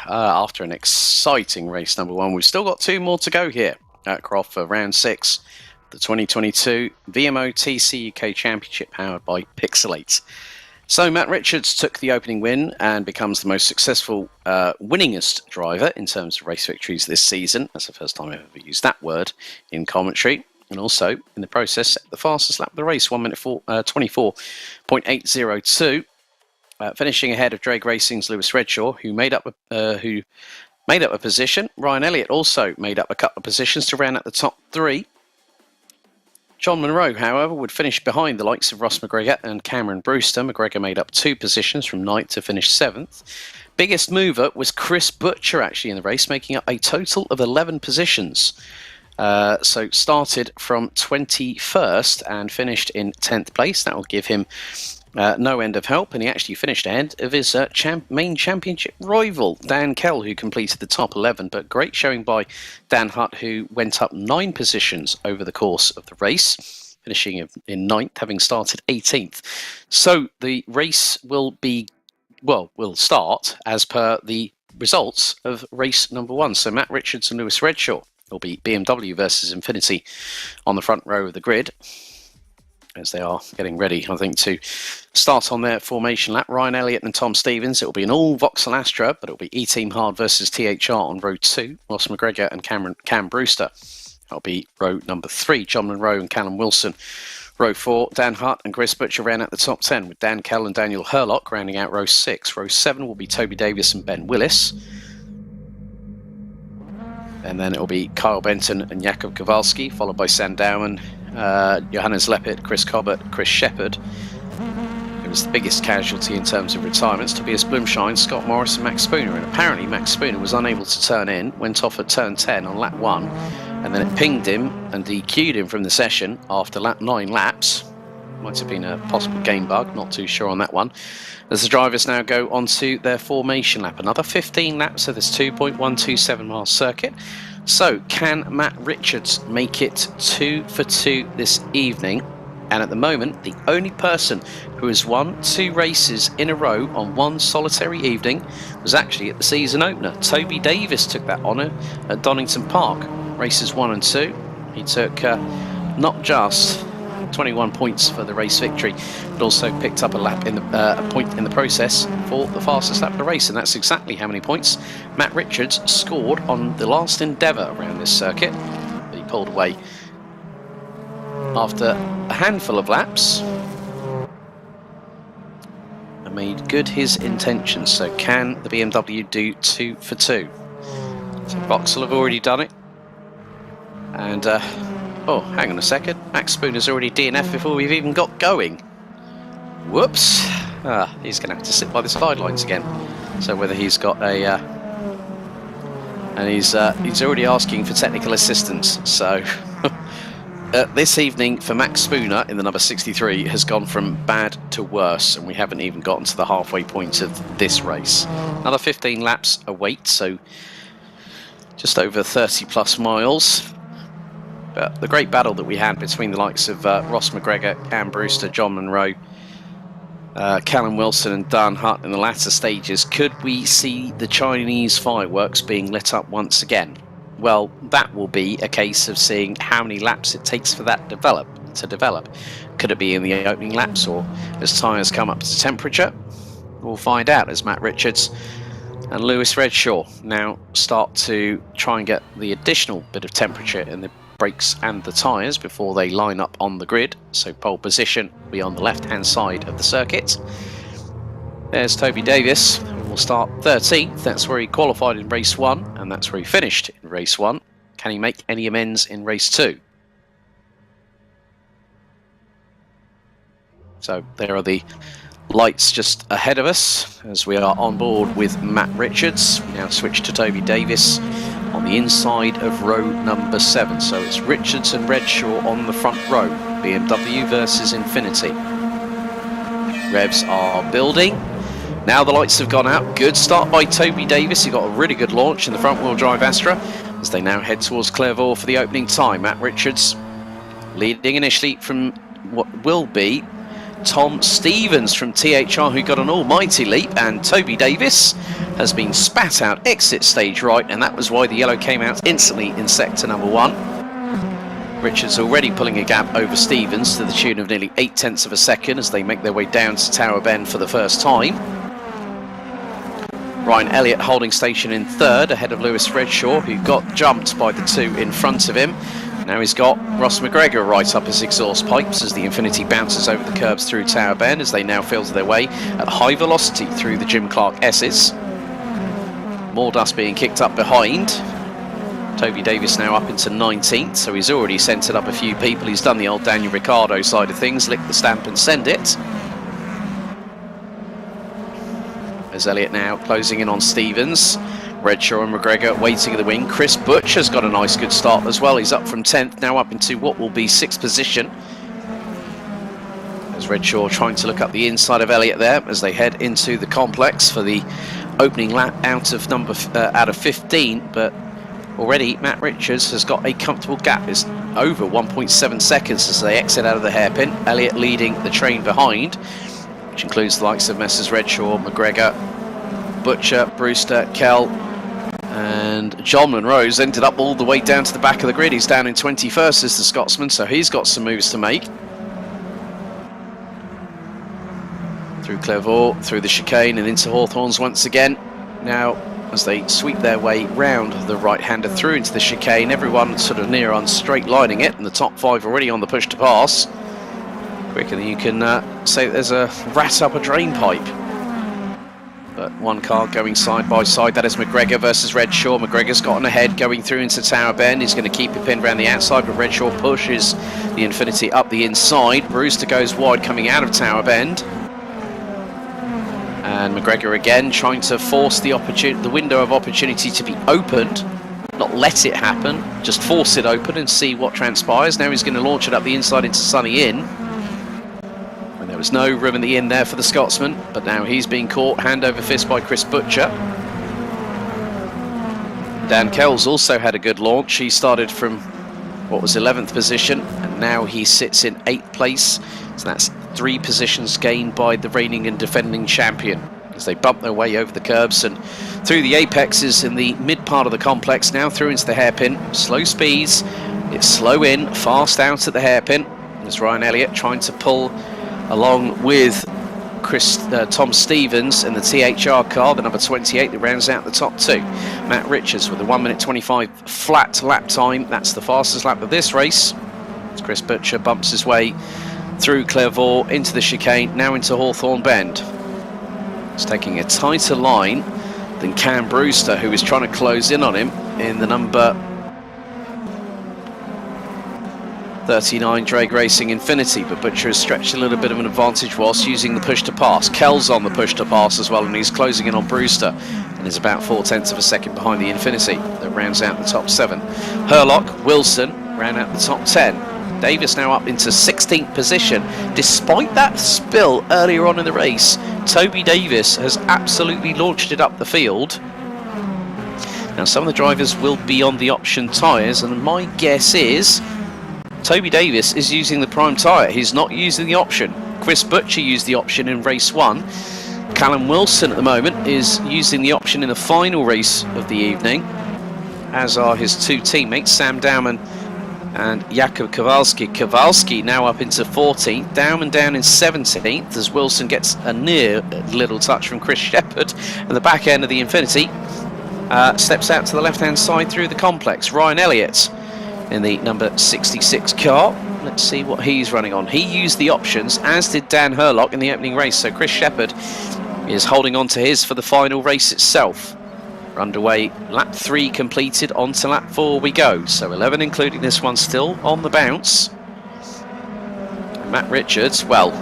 After an exciting race number one, we've still got two more to go here at Croft for round 6, the 2022 VMO TCUK Championship powered by Pixelate. So Matt Richards took the opening win and becomes the most successful winningest driver in terms of race victories this season. That's the first time I've ever used that word in commentary. And also, in the process, set the fastest lap of the race, 1 minute 24.802. Finishing ahead of Drake Racing's Lewis Redshaw, who made up a position. Ryan Elliott also made up a couple of positions to round out the top 3. John Munro, however, would finish behind the likes of Ross McGregor and Cameron Brewster. McGregor made up 2 positions from 9th to finish 7th. Biggest mover was Chris Butcher, actually, in the race, making up a total of 11 positions. So started from 21st and finished in 10th place. That will give him no end of help, and he actually finished ahead of his main championship rival, Dan Kell, who completed the top 11. But great showing by Dan Hutt, who went up 9 positions over the course of the race, finishing in 9th, having started 18th. So the race will start as per the results of race number 1. So Matt Richards and Lewis Redshaw will be BMW versus Infinity on the front row of the grid, as they are getting ready, I think, to start on their formation lap. Ryan Elliott and Tom Stevens. It will be an all Vauxhall Astra, but it will be E-Team Hard versus THR on row 2. Ross McGregor and Cam Brewster. That'll be row number 3. John Munro and Callum Wilson. Row 4, Dan Hutt and Chris Butcher ran out the top 10, with Dan Kell and Daniel Hurlock rounding out row 6. Row 7 will be Toby Davis and Ben Willis. And then it will be Kyle Benton and Jakub Kowalski, followed by Sandauman, Johannes Leppert, Chris Cobbett, Chris Shepherd. It was the biggest casualty in terms of retirements. Tobias Blumschein, Scott Morris and Max Spooner. And apparently Max Spooner was unable to turn in, went off at turn 10 on lap 1, and then it pinged him and DQ'd him from the session after 9 laps. Might have been a possible game bug, not too sure on that one. As the drivers now go onto their formation lap, another 15 laps of this 2.127 mile circuit. So can Matt Richards make it 2 for 2 this evening? And at the moment, the only person who has won 2 races in a row on one solitary evening was actually at the season opener. Toby Davis took that honour at Donington Park. Races 1 and 2. He took not just 21 points for the race victory, but also picked up a point in the process for the fastest lap of the race, and that's exactly how many points Matt Richards scored on the last endeavour around this circuit. He pulled away after a handful of laps and made good his intentions. So can the BMW do 2 for 2? So Vauxhall have already done it, and oh, hang on a second. Max Spooner's already DNF before we've even got going. Whoops. He's going to have to sit by the sidelines again. So whether he's got a... and he's already asking for technical assistance. So this evening for Max Spooner in the number 63 has gone from bad to worse. And we haven't even gotten to the halfway point of this race. Another 15 laps await. So just over 30 plus miles. But the great battle that we had between the likes of Ross McGregor, Cam Brewster, John Munro, Callum Wilson and Dan Hutt in the latter stages, could we see the Chinese fireworks being lit up once again? Well, that will be a case of seeing how many laps it takes for that to develop. Could it be in the opening laps or as tyres come up to temperature? We'll find out as Matt Richards and Lewis Redshaw now start to try and get the additional bit of temperature in the brakes and the tyres before they line up on the grid. So pole position will be on the left hand side of the circuit. There's Toby Davis, who will start 13th. That's where he qualified in race 1, and that's where he finished in race 1. Can he make any amends in race 2? So there are the lights just ahead of us as we are on board with Matt Richards. We now switch to Toby Davis on the inside of row number 7. So it's Richards and Redshaw on the front row. BMW versus Infinity. Revs are building. Now the lights have gone out. Good start by Toby Davis. He got a really good launch in the front wheel drive Astra as they now head towards Clairvaux for the opening time. Matt Richards leading initially from what will be Tom Stevens from THR, who got an almighty leap, and Toby Davis has been spat out exit stage right, and that was why the yellow came out instantly in sector number 1. Richards already pulling a gap over Stevens to the tune of nearly 0.8 of a second as they make their way down to Tower Bend for the first time. Ryan Elliott holding station in 3rd ahead of Lewis Redshaw, who got jumped by the 2 in front of him. Now he's got Ross McGregor right up his exhaust pipes as the Infinity bounces over the curbs through Tower Bend as they now filter their way at high velocity through the Jim Clark S's. More dust being kicked up behind. Toby Davis now up into 19th, so he's already centred up a few people. He's done the old Daniel Ricciardo side of things, lick the stamp and send it. As Elliott now closing in on Stevens. Redshaw and McGregor waiting in the wing. Chris Butcher's got a nice good start as well. He's up from 10th, now up into what will be 6th position. As Redshaw trying to look up the inside of Elliott there as they head into the complex for the opening lap out of 15. But already Matt Richards has got a comfortable gap. It's over 1.7 seconds as they exit out of the hairpin. Elliott leading the train behind, which includes the likes of Messrs Redshaw, McGregor, Butcher, Brewster, Kell, and John Monroe's ended up all the way down to the back of the grid. He's down in 21st as the Scotsman, so he's got some moves to make. Through Clairvaux, through the chicane and into Hawthorns once again. Now, as they sweep their way round the right-hander through into the chicane, everyone sort of near on straight lining it, and the top 5 already on the push to pass. Quicker than you can say there's a rat up a drain pipe. But one car going side by side, that is McGregor versus Redshaw. McGregor's gotten ahead going through into Tower Bend. He's going to keep it pinned around the outside, but Redshaw pushes the Infinity up the inside. Brewster goes wide coming out of Tower Bend. And McGregor again trying to force the window of opportunity to be opened. Not let it happen, just force it open and see what transpires. Now he's going to launch it up the inside into Sunny Inn. There was no room in the inn there for the Scotsman, but now he's being caught hand over fist by Chris Butcher. Dan Kells also had a good launch. He started from what was 11th position, and now he sits in 8th place. So that's 3 positions gained by the reigning and defending champion as they bump their way over the curbs and through the apexes in the mid part of the complex, now through into the hairpin. Slow speeds, it's slow in, fast out at the hairpin. There's Ryan Elliott trying to pull along with Tom Stevens in the THR car, the number 28 that rounds out the top 2. Matt Richards with a 1:25 flat lap time. That's the fastest lap of this race. As Chris Butcher bumps his way through Clairvaux into the chicane, now into Hawthorne Bend. He's taking a tighter line than Cam Brewster, who is trying to close in on him in the number 39 Drag Racing Infinity, but Butcher has stretched a little bit of an advantage whilst using the push to pass. Kell's on the push to pass as well, and he's closing in on Brewster and is about 0.4 of a second behind the Infinity that rounds out the top 7. Herlock, Wilson round out the top 10. Davis now up into 16th position. Despite that spill earlier on in the race, Toby Davis has absolutely launched it up the field. Now some of the drivers will be on the option tyres, and my guess is Toby Davis is using the prime tyre. He's not using the option. Chris Butcher used the option in race 1. Callum Wilson at the moment is using the option in the final race of the evening, as are his 2 teammates, Sam Dowman and Jakub Kowalski. Kowalski now up into 14th, Dowman down in 17th as Wilson gets a near little touch from Chris Shepherd, and the back end of the Infinity steps out to the left-hand side through the complex. Ryan Elliott in the number 66 car. Let's see what he's running on. He used the options, as did Dan Herlock in the opening race, so Chris Shepherd is holding on to his for the final race itself. We're underway, lap 3 completed, on to lap 4 we go, so 11 including this one still on the bounce. And Matt Richards, well,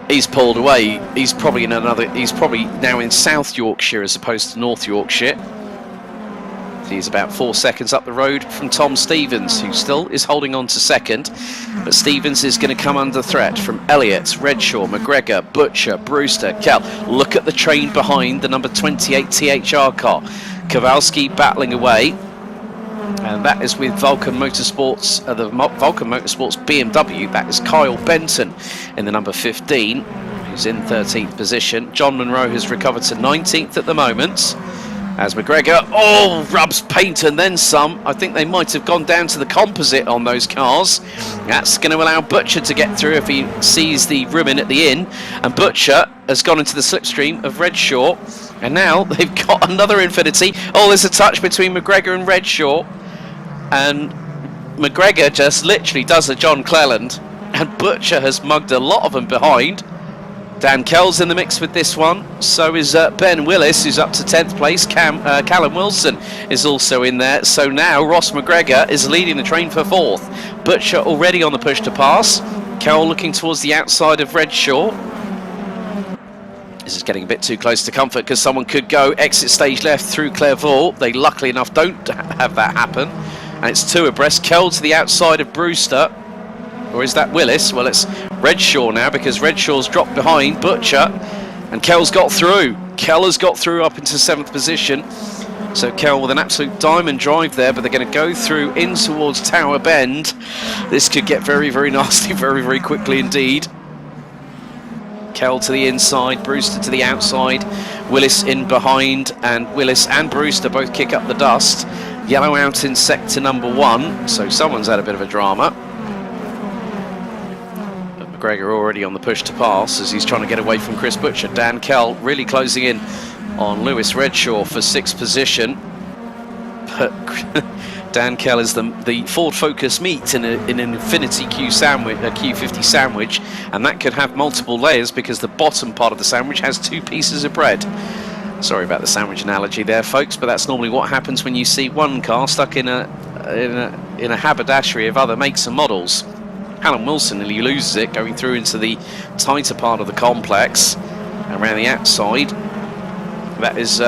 he's pulled away. He's probably now in South Yorkshire as opposed to North Yorkshire. He's about 4 seconds up the road from Tom Stevens, who still is holding on to 2nd. But Stevens is going to come under threat from Elliott, Redshaw, McGregor, Butcher, Brewster, Kell. Look at the train behind the number 28 THR car. Kowalski battling away And that is with Vulcan Motorsports, the Vulcan Motorsports BMW. That is Kyle Benton in the number 15, who's in 13th position. John Munro has recovered to 19th at the moment. As McGregor, rubs paint and then some. I think they might have gone down to the composite on those cars. That's going to allow Butcher to get through if he sees the room in at the inn. And Butcher has gone into the slipstream of Redshaw. And now they've got another Infinity. There's a touch between McGregor and Redshaw. And McGregor just literally does a John Cleland. And Butcher has mugged a lot of them behind. Dan Kell's in the mix with this one. So is Ben Willis, who's up to 10th place. Callum Wilson is also in there. So now Ross McGregor is leading the train for 4th. Butcher already on the push to pass. Kell looking towards the outside of Redshaw. This is getting a bit too close to comfort because someone could go exit stage left through Clairvaux. They luckily enough don't have that happen. And it's 2 abreast. Kell to the outside of Brewster. Or is that Willis? Well, it's Redshaw now because Redshaw's dropped behind Butcher and Kell's got through. Kell has got through up into 7th position. So Kell with an absolute diamond drive there, but they're going to go through in towards Tower Bend. This could get very, very nasty very, very quickly indeed. Kell to the inside, Brewster to the outside, Willis in behind, and Willis and Brewster both kick up the dust. Yellow out in sector number 1, so someone's had a bit of a drama. McGregor already on the push to pass as he's trying to get away from Chris Butcher. Dan Kell really closing in on Lewis Redshaw for 6th position. But Dan Kell is the Ford Focus meet in an Infinity Q sandwich, a Q50 sandwich, and that could have multiple layers because the bottom part of the sandwich has 2 pieces of bread. Sorry about the sandwich analogy there, folks, but that's normally what happens when you see one car stuck in a haberdashery of other makes and models. Callum Wilson nearly loses it going through into the tighter part of the complex around the outside. That is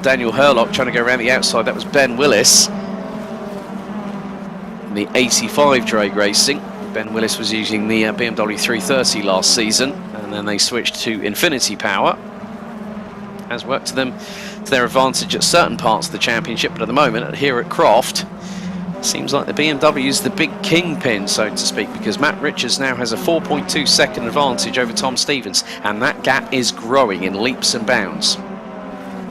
Daniel Hurlock trying to go around the outside. That was Ben Willis in the 85 drag racing. Ben Willis was using the BMW 330 last season, and then they switched to Infinity Power. Has worked to their advantage at certain parts of the championship, but at the moment here at Croft, seems like the BMW's the big kingpin, so to speak, because Matt Richards now has a 4.2 second advantage over Tom Stevens, and that gap is growing in leaps and bounds.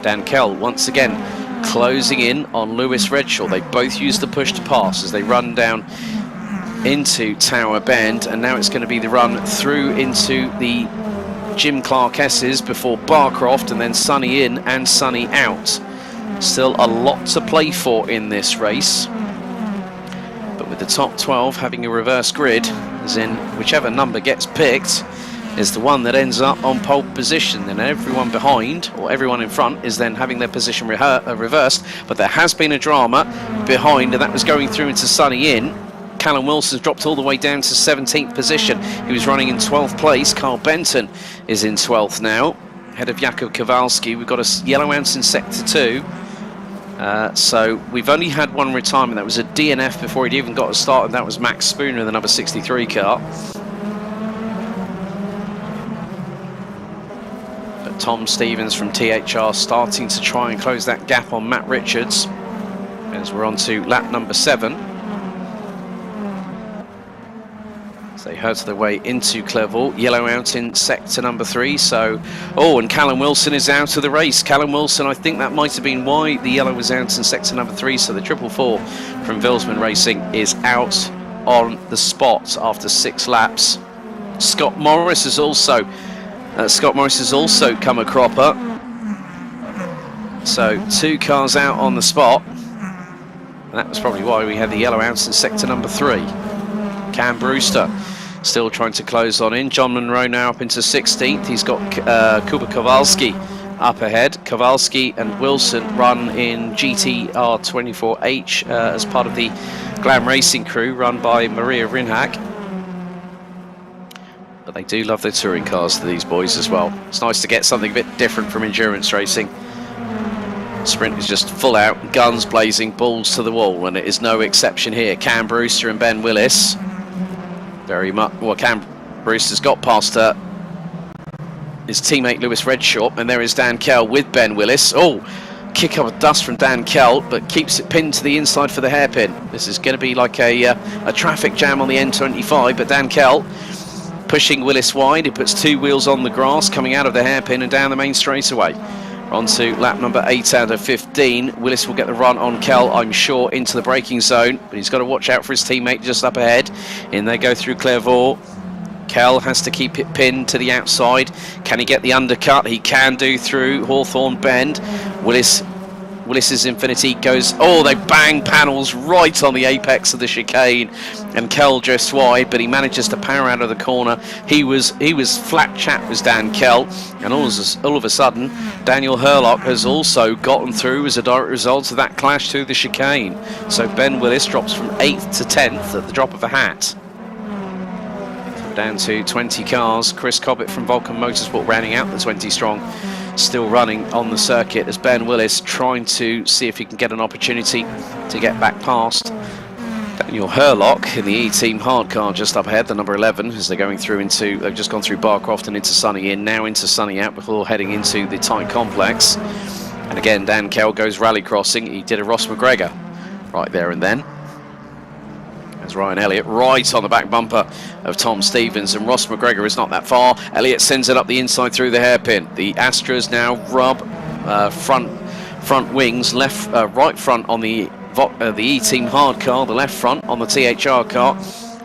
Dan Kell once again closing in on Lewis Redshaw. They both use the push to pass as they run down into Tower Bend, and now it's going to be the run through into the Jim Clark S's before Barcroft, and then Sunny in and Sunny out. Still a lot to play for in this race. With the top 12 having a reverse grid, as in whichever number gets picked is the one that ends up on pole position, and everyone behind or everyone in front is then having their position reversed. But there has been a drama behind, and that was going through into Sunny in. Callum Wilson's dropped all the way down to 17th position. He was running in 12th place. Carl Benton is in 12th now, ahead of Jakub Kowalski. We've got a yellow ounce in sector 2. So we've only had one retirement. That was a DNF before he'd even got a start, and that was Max Spooner in the number 63 car. But Tom Stevens from THR starting to try and close that gap on Matt Richards as we're on to lap number 7. They hurt their way into Clairvaux. Yellow out in sector number 3. So, and Callum Wilson is out of the race. Callum Wilson, I think that might have been why the yellow was out in sector number 3. So the 444 from Vilsman Racing is out on the spot after 6 laps. Scott Morris has also come a cropper. So 2 cars out on the spot. And that was probably why we had the yellow out in sector number 3. Cam Brewster still trying to close on in. John Munro now up into 16th. He's got Kuba Kowalski up ahead. Kowalski and Wilson run in GTR 24H as part of the Glam Racing crew run by Maria Rinhack. But they do love their touring cars, to these boys as well. It's nice to get something a bit different from endurance racing. Sprint is just full out, guns blazing, balls to the wall, and it is no exception here. Cam Brewster and Ben Willis. Very much, well, Cam Brewster's got past his teammate Lewis Redshaw, and there is Dan Kell with Ben Willis. kick up of dust from Dan Kell, but keeps it pinned to the inside for the hairpin. This is going to be like a traffic jam on the N25, but Dan Kell pushing Willis wide. He puts 2 wheels on the grass, coming out of the hairpin and down the main straightaway. On to lap number 8 out of 15. Willis will get the run on Kell, I'm sure, into the braking zone, but he's got to watch out for his teammate just up ahead. In they go through Clairvaux. Kell has to keep it pinned to the outside. Can he get the undercut? He can do through Hawthorne Bend. Willis's Infinity goes, oh, they bang panels right on the apex of the chicane, and Kell just wide, but he manages to power out of the corner. He was flat chat, was Dan Kell, and all of a sudden, Daniel Hurlock has also gotten through as a direct result of that clash through the chicane. So Ben Willis drops from 8th to 10th at the drop of a hat. Down to 20 cars. Chris Cobbett from Vulcan Motorsport rounding out the 20 strong, still running on the circuit as Ben Willis trying to see if he can get an opportunity to get back past Daniel Hurlock in the E-Team hard car just up ahead, the number 11, as they're going through into, they've just gone through Barcroft and into Sunny In, now into Sunny Out before heading into the tight complex. And again, Dan Kell goes rally crossing. He did a Ross McGregor right there and then. As Ryan Elliott right on the back bumper of Tom Stevens, and Ross McGregor is not that far. Elliott sends it up the inside through the hairpin. The Astras now rub front wings, right front on the E-Team hard car, the left front on the THR car,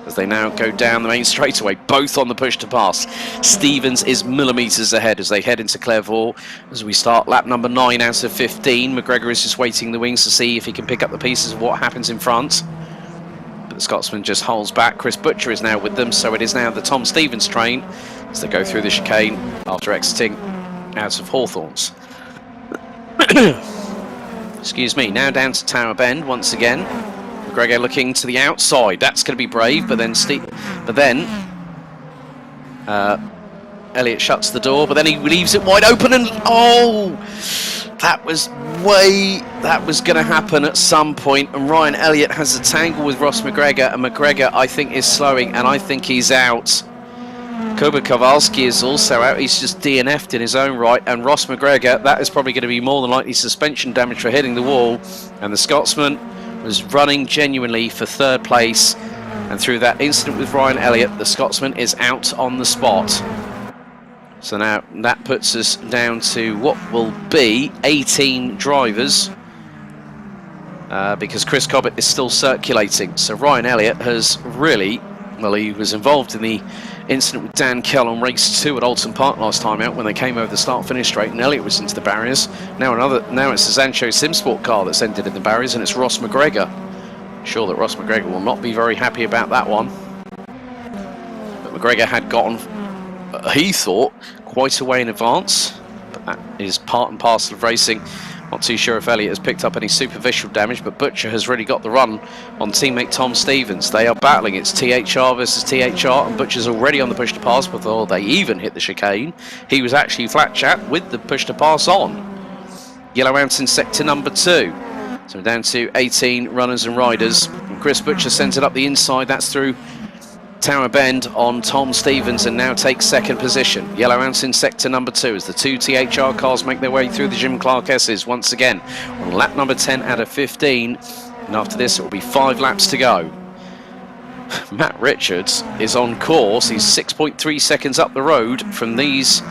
as they now go down the main straightaway, both on the push to pass. Stevens is millimetres ahead as they head into Clairvaux as we start lap number 9 out of 15. McGregor is just waiting the wings to see if he can pick up the pieces of what happens in front. The Scotsman just holds back. Chris Butcher is now with them, so it is now the Tom Stevens train as they go through the chicane after exiting out of Hawthorns. Excuse me, now down to Tower Bend once again. McGregor looking to the outside. That's going to be brave, but then Elliott shuts the door, but then he leaves it wide open, and that was going to happen at some point, and Ryan Elliott has a tangle with Ross McGregor, and McGregor, I think, is slowing, and I think he's out. Kuba Kowalski is also out. He's just DNF'd in his own right, and Ross McGregor, that is probably going to be more than likely suspension damage for hitting the wall, and the Scotsman was running genuinely for 3rd place, and through that incident with Ryan Elliott, the Scotsman is out on the spot. So now that puts us down to what will be 18 drivers because Chris Cobbett is still circulating. So Ryan Elliott has really, well, he was involved in the incident with Dan Kell on race 2 at Alton Park last time out when they came over the start-finish straight and Elliott was into the barriers. Now it's the Zancho Simsport car that's ended in the barriers, and it's Ross McGregor. I'm sure that Ross McGregor will not be very happy about that one. But McGregor had gotten, he thought, quite a way in advance, but that is part and parcel of racing. Not too sure if Elliott has picked up any superficial damage, but Butcher has really got the run on teammate Tom Stevens. They are battling. It's THR versus THR, and Butcher's already on the push to pass before they even hit the chicane. He was actually flat chat with the push to pass on. Yellow Ants in sector number 2. So we're down to 18 runners and riders. And Chris Butcher sends it up the inside. That's through Tower Bend on Tom Stevens, and now takes 2nd position. Yellow Ants in sector number 2 as the 2 THR cars make their way through the Jim Clark S's once again on lap number 10 out of 15. And after this, it will be 5 laps to go. Matt Richards is on course. He's 6.3 seconds up the road from these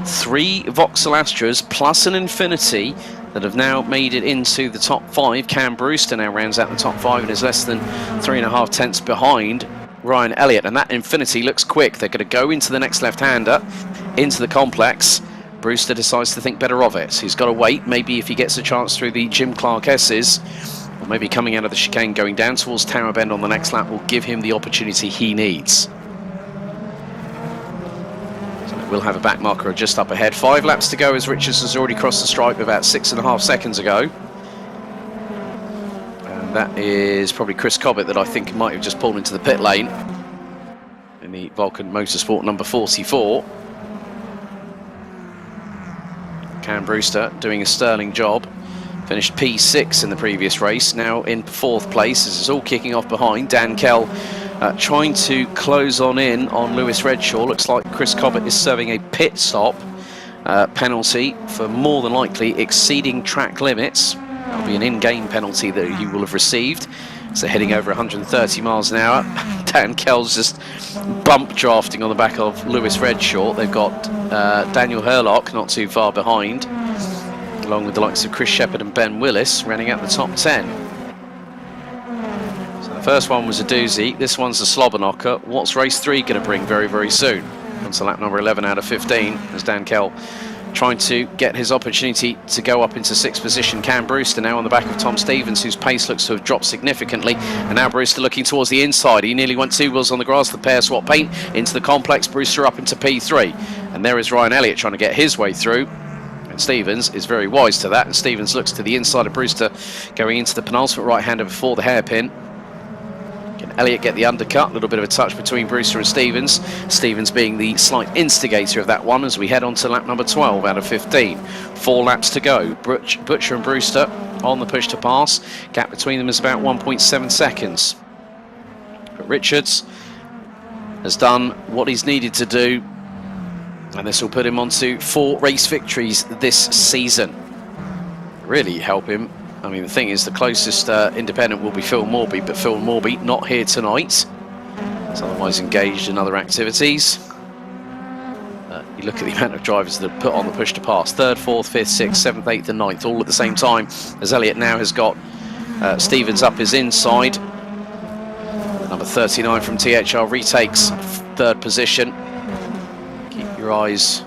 3 Vauxhall Astras plus an Infinity that have now made it into the top 5. Cam Brewster now rounds out the top 5 and is less than 3.5 tenths behind Ryan Elliott, and that Infinity looks quick. They're going to go into the next left-hander, into the complex. Brewster decides to think better of it. He's got to wait, maybe if he gets a chance through the Jim Clark S's, or maybe coming out of the chicane going down towards Tower Bend on the next lap will give him the opportunity he needs. So we'll have a back marker just up ahead. 5 laps to go as Richards has already crossed the stripe about 6.5 seconds ago. That is probably Chris Cobbett that I think might have just pulled into the pit lane in the Vulcan Motorsport number 44. Cam Brewster doing a sterling job. Finished P6 in the previous race, now in 4th place. This is all kicking off behind. Dan Kell trying to close on in on Lewis Redshaw. Looks like Chris Cobbett is serving a pit stop penalty for more than likely exceeding track limits. That'll be an in-game penalty that he will have received. So heading over 130 miles an hour. Dan Kell's just bump drafting on the back of Lewis Redshaw. They've got Daniel Hurlock not too far behind, along with the likes of Chris Shepherd and Ben Willis running out the top 10. So the first one was a doozy. This one's a slobber knocker. What's race 3 going to bring very, very soon? On to lap number 11 out of 15 as Dan Kell trying to get his opportunity to go up into 6th position. Cam Brewster now on the back of Tom Stevens, whose pace looks to have dropped significantly. And now Brewster looking towards the inside. He nearly went 2 wheels on the grass. The pair swap paint into the complex. Brewster up into P3. And there is Ryan Elliott trying to get his way through. And Stevens is very wise to that. And Stevens looks to the inside of Brewster going into the penultimate right-hander before the hairpin. Can Elliott get the undercut? A little bit of a touch between Brewster and Stevens. Stevens being the slight instigator of that one as we head on to lap number 12 out of 15. 4 laps to go. Butcher and Brewster on the push to pass. Gap between them is about 1.7 seconds. But Richards has done what he's needed to do, and this will put him onto 4 race victories this season. Really help him. I mean, the thing is, the closest independent will be Phil Morby, but Phil Morby not here tonight. He's otherwise engaged in other activities. You look at the amount of drivers that are put on the push to pass. 3rd, 4th, 5th, 6th, 7th, 8th and 9th, all at the same time, as Elliott now has got Stevens up his inside. Number 39 from THR retakes 3rd position. Keep your eyes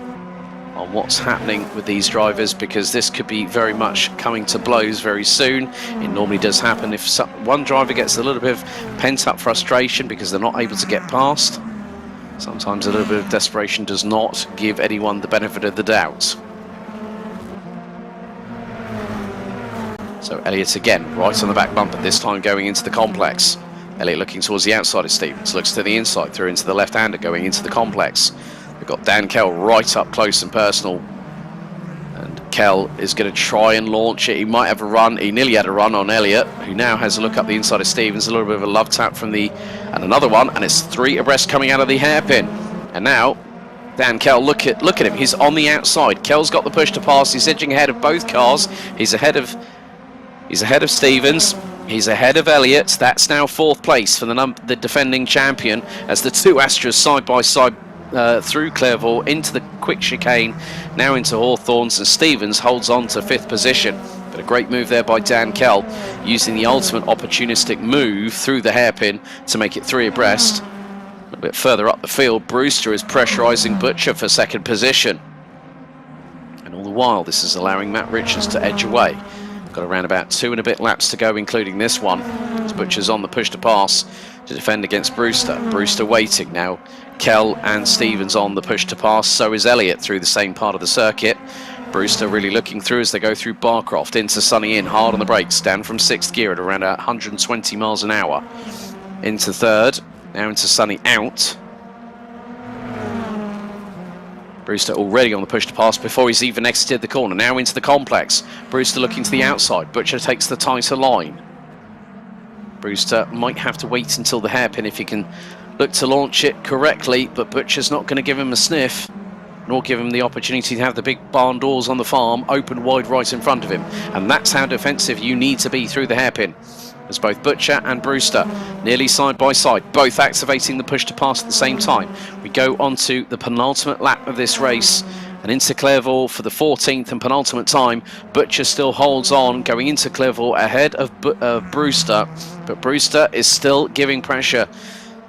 on what's happening with these drivers, because this could be very much coming to blows very soon. It normally does happen if one driver gets a little bit of pent-up frustration because they're not able to get past. Sometimes a little bit of desperation does not give anyone the benefit of the doubt. So Elliott again right on the back bumper, this time going into the complex. Elliott looking towards the outside of Stevens, looks to the inside, through into the left-hander going into the complex. We've got Dan Kell right up close and personal, and Kell is going to try and launch it. He might have a run. He nearly had a run on Elliott, who now has a look up the inside of Stevens. A little bit of a love tap from and another one, and it's 3 abreast coming out of the hairpin. And now Dan Kell, look at him. He's on the outside. Kell's got the push to pass. He's edging ahead of both cars. He's ahead of Stevens. He's ahead of Elliott. That's now 4th place for the defending champion, as the 2 Astras side by side through Clairvaux into the quick chicane, now into Hawthorns, and Stevens holds on to 5th position. But a great move there by Dan Kell, using the ultimate opportunistic move through the hairpin to make it 3 abreast. A little bit further up the field, Brewster is pressurising Butcher for 2nd position. And all the while, this is allowing Matt Richards to edge away. Got around about 2 and a bit laps to go, including this one, as Butcher's on the push to pass to defend against Brewster. Brewster waiting now. Kell and Stevens on the push to pass. So is Elliott through the same part of the circuit. Brewster really looking through as they go through Barcroft into Sunny Inn, hard on the brakes, down from 6th gear at around 120 miles an hour. Into 3rd, now into Sunny out. Brewster already on the push to pass before he's even exited the corner. Now into the complex. Brewster looking to the outside. Butcher takes the tighter line. Brewster might have to wait until the hairpin if he can look to launch it correctly, but Butcher's not going to give him a sniff, nor give him the opportunity to have the big barn doors on the farm open wide right in front of him. And that's how defensive you need to be through the hairpin, as both Butcher and Brewster nearly side by side, both activating the push to pass at the same time. We go on to the penultimate lap of this race, and into Clairvaux for the 14th and penultimate time. Butcher still holds on going into Clairvaux ahead of Brewster, but Brewster is still giving pressure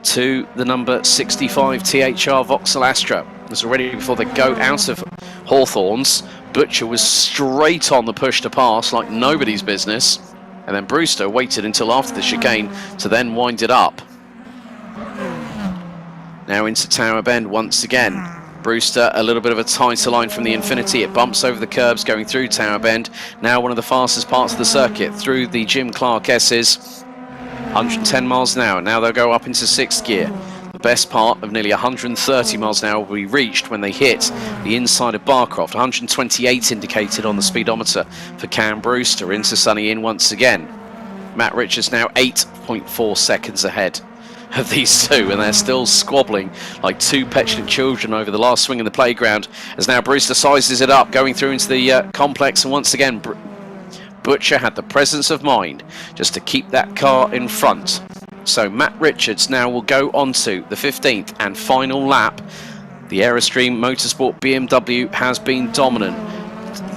to the number 65 THR Vauxhall Astra. As already before they go out of Hawthorns, Butcher was straight on the push to pass like nobody's business, and then Brewster waited until after the chicane to then wind it up. Now into Tower Bend once again. Brewster, a little bit of a tighter line from the Infinity. It bumps over the curbs going through Tower Bend. Now one of the fastest parts of the circuit through the Jim Clark S's. 110 miles an hour. Now they'll go up into 6th gear. The best part of nearly 130 miles an hour will be reached when they hit the inside of Barcroft. 128 indicated on the speedometer for Cam Brewster into Sunny Inn once again. Matt Richards now 8.4 seconds ahead. of these two, and they're still squabbling like two petulant children over the last swing in the playground, as now Brewster sizes it up, going through into the complex, and once again Butcher had the presence of mind just to keep that car in front. So Matt Richards now will go on to the 15th and final lap. The Aerostream Motorsport BMW has been dominant.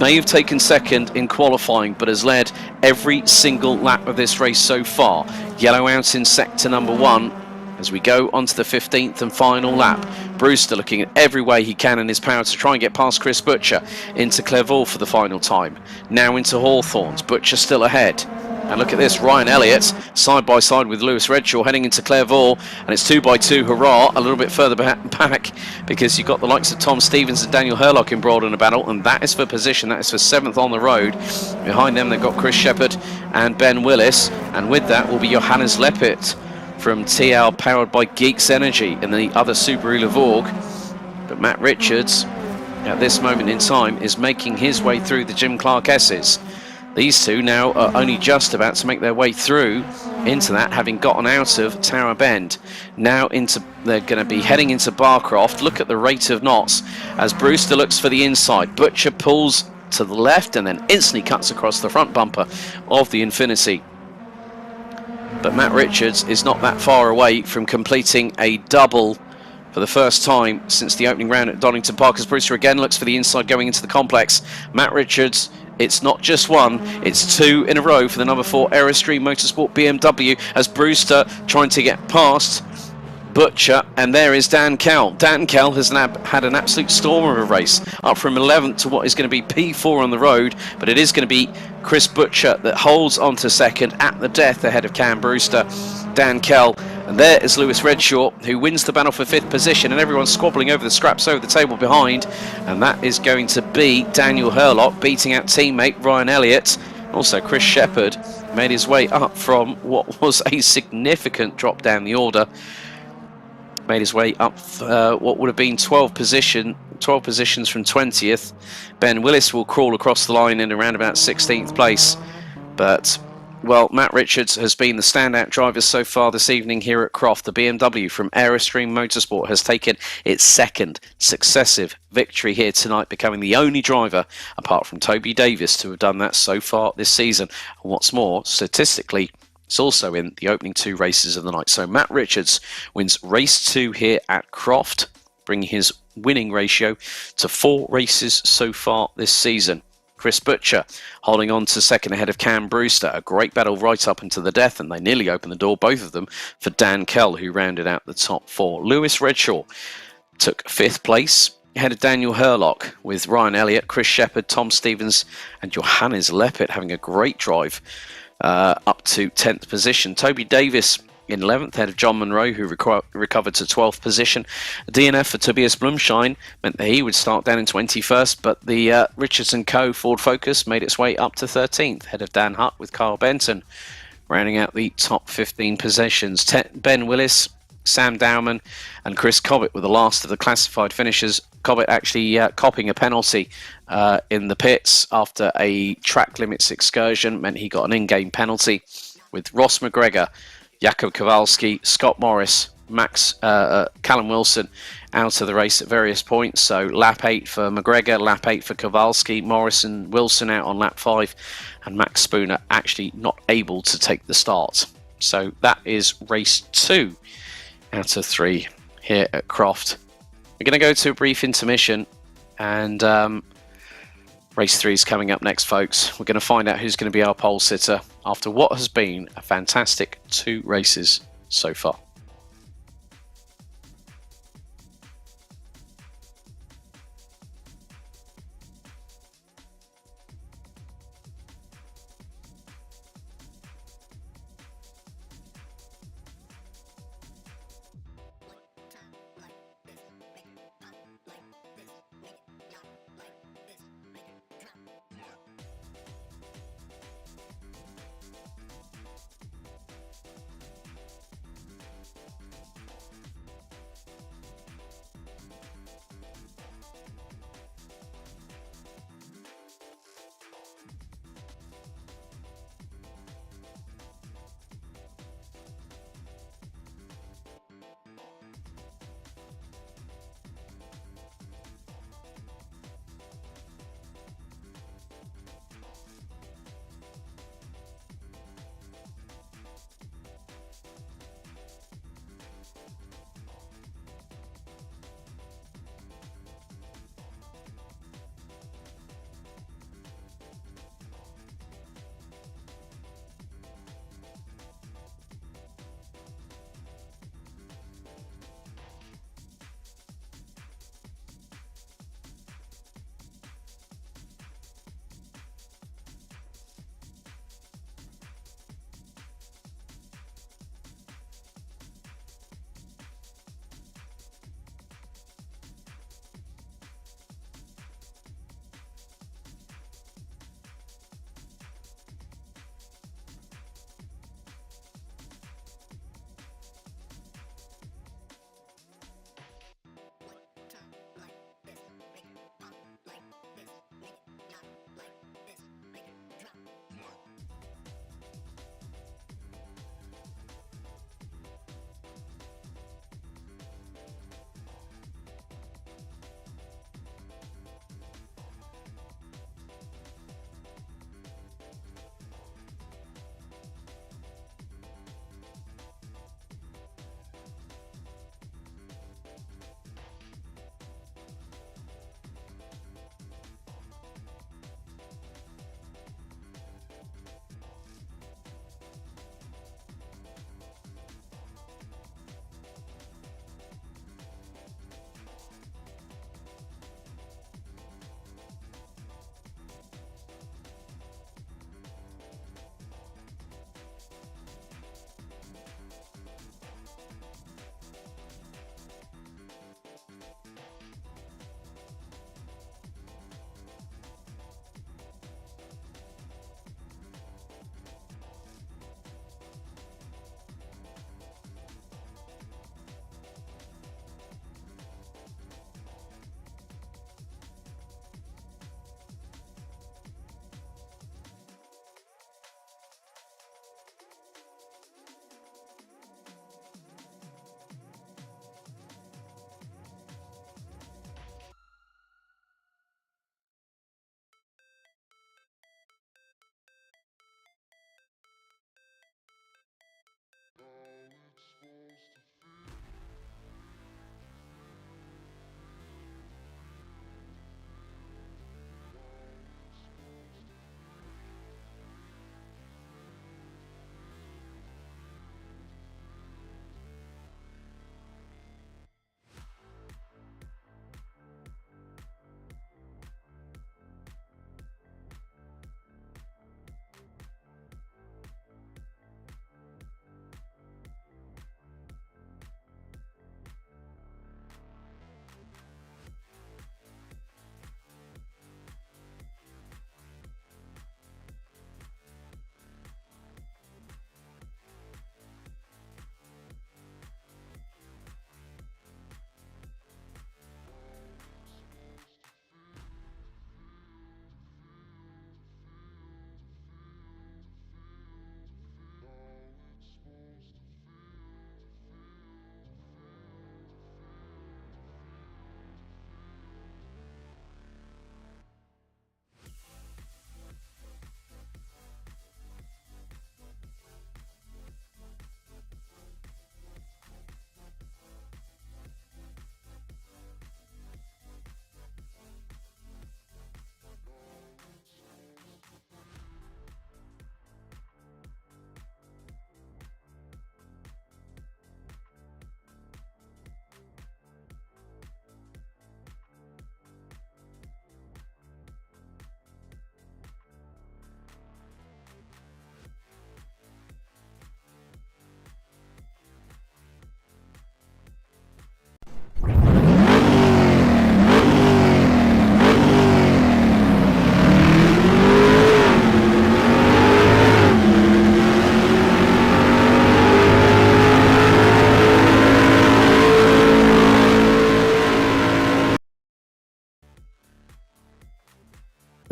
May have taken second in qualifying, but has led every single lap of this race so far. Yellow out in sector number 1 as we go on to the 15th and final lap. Brewster looking at every way he can in his power to try and get past Chris Butcher into Clervaux for the final time. Now into Hawthorns. Butcher still ahead. And look at this, Ryan Elliott side by side with Lewis Redshaw heading into Clervaux, and it's 2x2 hurrah a little bit further back, because you've got the likes of Tom Stevens and Daniel Hurlock embroiled in a battle, and that is for position. That is for 7th on the road. Behind them they've got Chris Shepherd and Ben Willis, and with that will be Johannes Leppert from TL, powered by Geeks Energy, in the other Subaru Levorg. But Matt Richards at this moment in time is making his way through the Jim Clark S's. These two now are only just about to make their way through into that, having gotten out of Tower Bend. Now they're going to be heading into Barcroft. Look at the rate of knots as Brewster looks for the inside. Butcher pulls to the left and then instantly cuts across the front bumper of the Infinity. But Matt Richards is not that far away from completing a double for the first time since the opening round at Donington Park, as Brewster again looks for the inside going into the complex. Matt Richards, it's not just one, it's two in a row for the number 4 Aerostream Motorsport BMW, as Brewster trying to get past Butcher, and there is Dan Kell. Dan Kell has had an absolute storm of a race, up from 11th to what is going to be P4 on the road, but it is going to be Chris Butcher that holds on to second at the death ahead of Cam Brewster. Dan Kell, and there is Lewis Redshaw, who wins the battle for 5th position, and everyone's squabbling over the scraps over the table behind, and that is going to be Daniel Hurlock beating out teammate Ryan Elliott. Also Chris Shepherd made his way up from what was a significant drop down the order, made his way up what would have been 12 positions from 20th. Ben Willis will crawl across the line in around about 16th place, but well, Matt Richards has been the standout driver so far this evening here at Croft. The BMW from Aerostream Motorsport has taken its second successive victory here tonight, becoming the only driver, apart from Toby Davis, to have done that so far this season. And what's more, statistically, it's also in the opening 2 races of the night. So Matt Richards wins race 2 here at Croft, bringing his winning ratio to 4 races so far this season. Chris Butcher holding on to second ahead of Cam Brewster. A great battle right up into the death, and they nearly opened the door, both of them, for Dan Kell, who rounded out the top 4. Lewis Redshaw took 5th place ahead of Daniel Hurlock, with Ryan Elliott, Chris Shepherd, Tom Stevens and Johannes Leppert having a great drive up to 10th position. Toby Davis in 11th ahead of John Monroe, who recovered to 12th position. A DNF for Tobias Blumschein meant that he would start down in 21st, but the Richards & Co. Ford Focus made its way up to 13th ahead of Dan Hutt, with Carl Benton rounding out the top 15 positions. Ben Willis, Sam Dowman and Chris Cobbett were the last of the classified finishers. Cobbett actually copping a penalty in the pits after a track limits excursion meant he got an in-game penalty, with Ross McGregor, Jakob Kowalski, Scott Morris, Callum Wilson out of the race at various points. So lap 8 for McGregor, lap 8 for Kowalski, Morris and Wilson out on lap 5, and Max Spooner actually not able to take the start. So that is race 2 out of 3 here at Croft. We're going to go to a brief intermission, and race 3 is coming up next, folks. We're going to find out who's going to be our pole sitter after what has been a fantastic 2 races so far.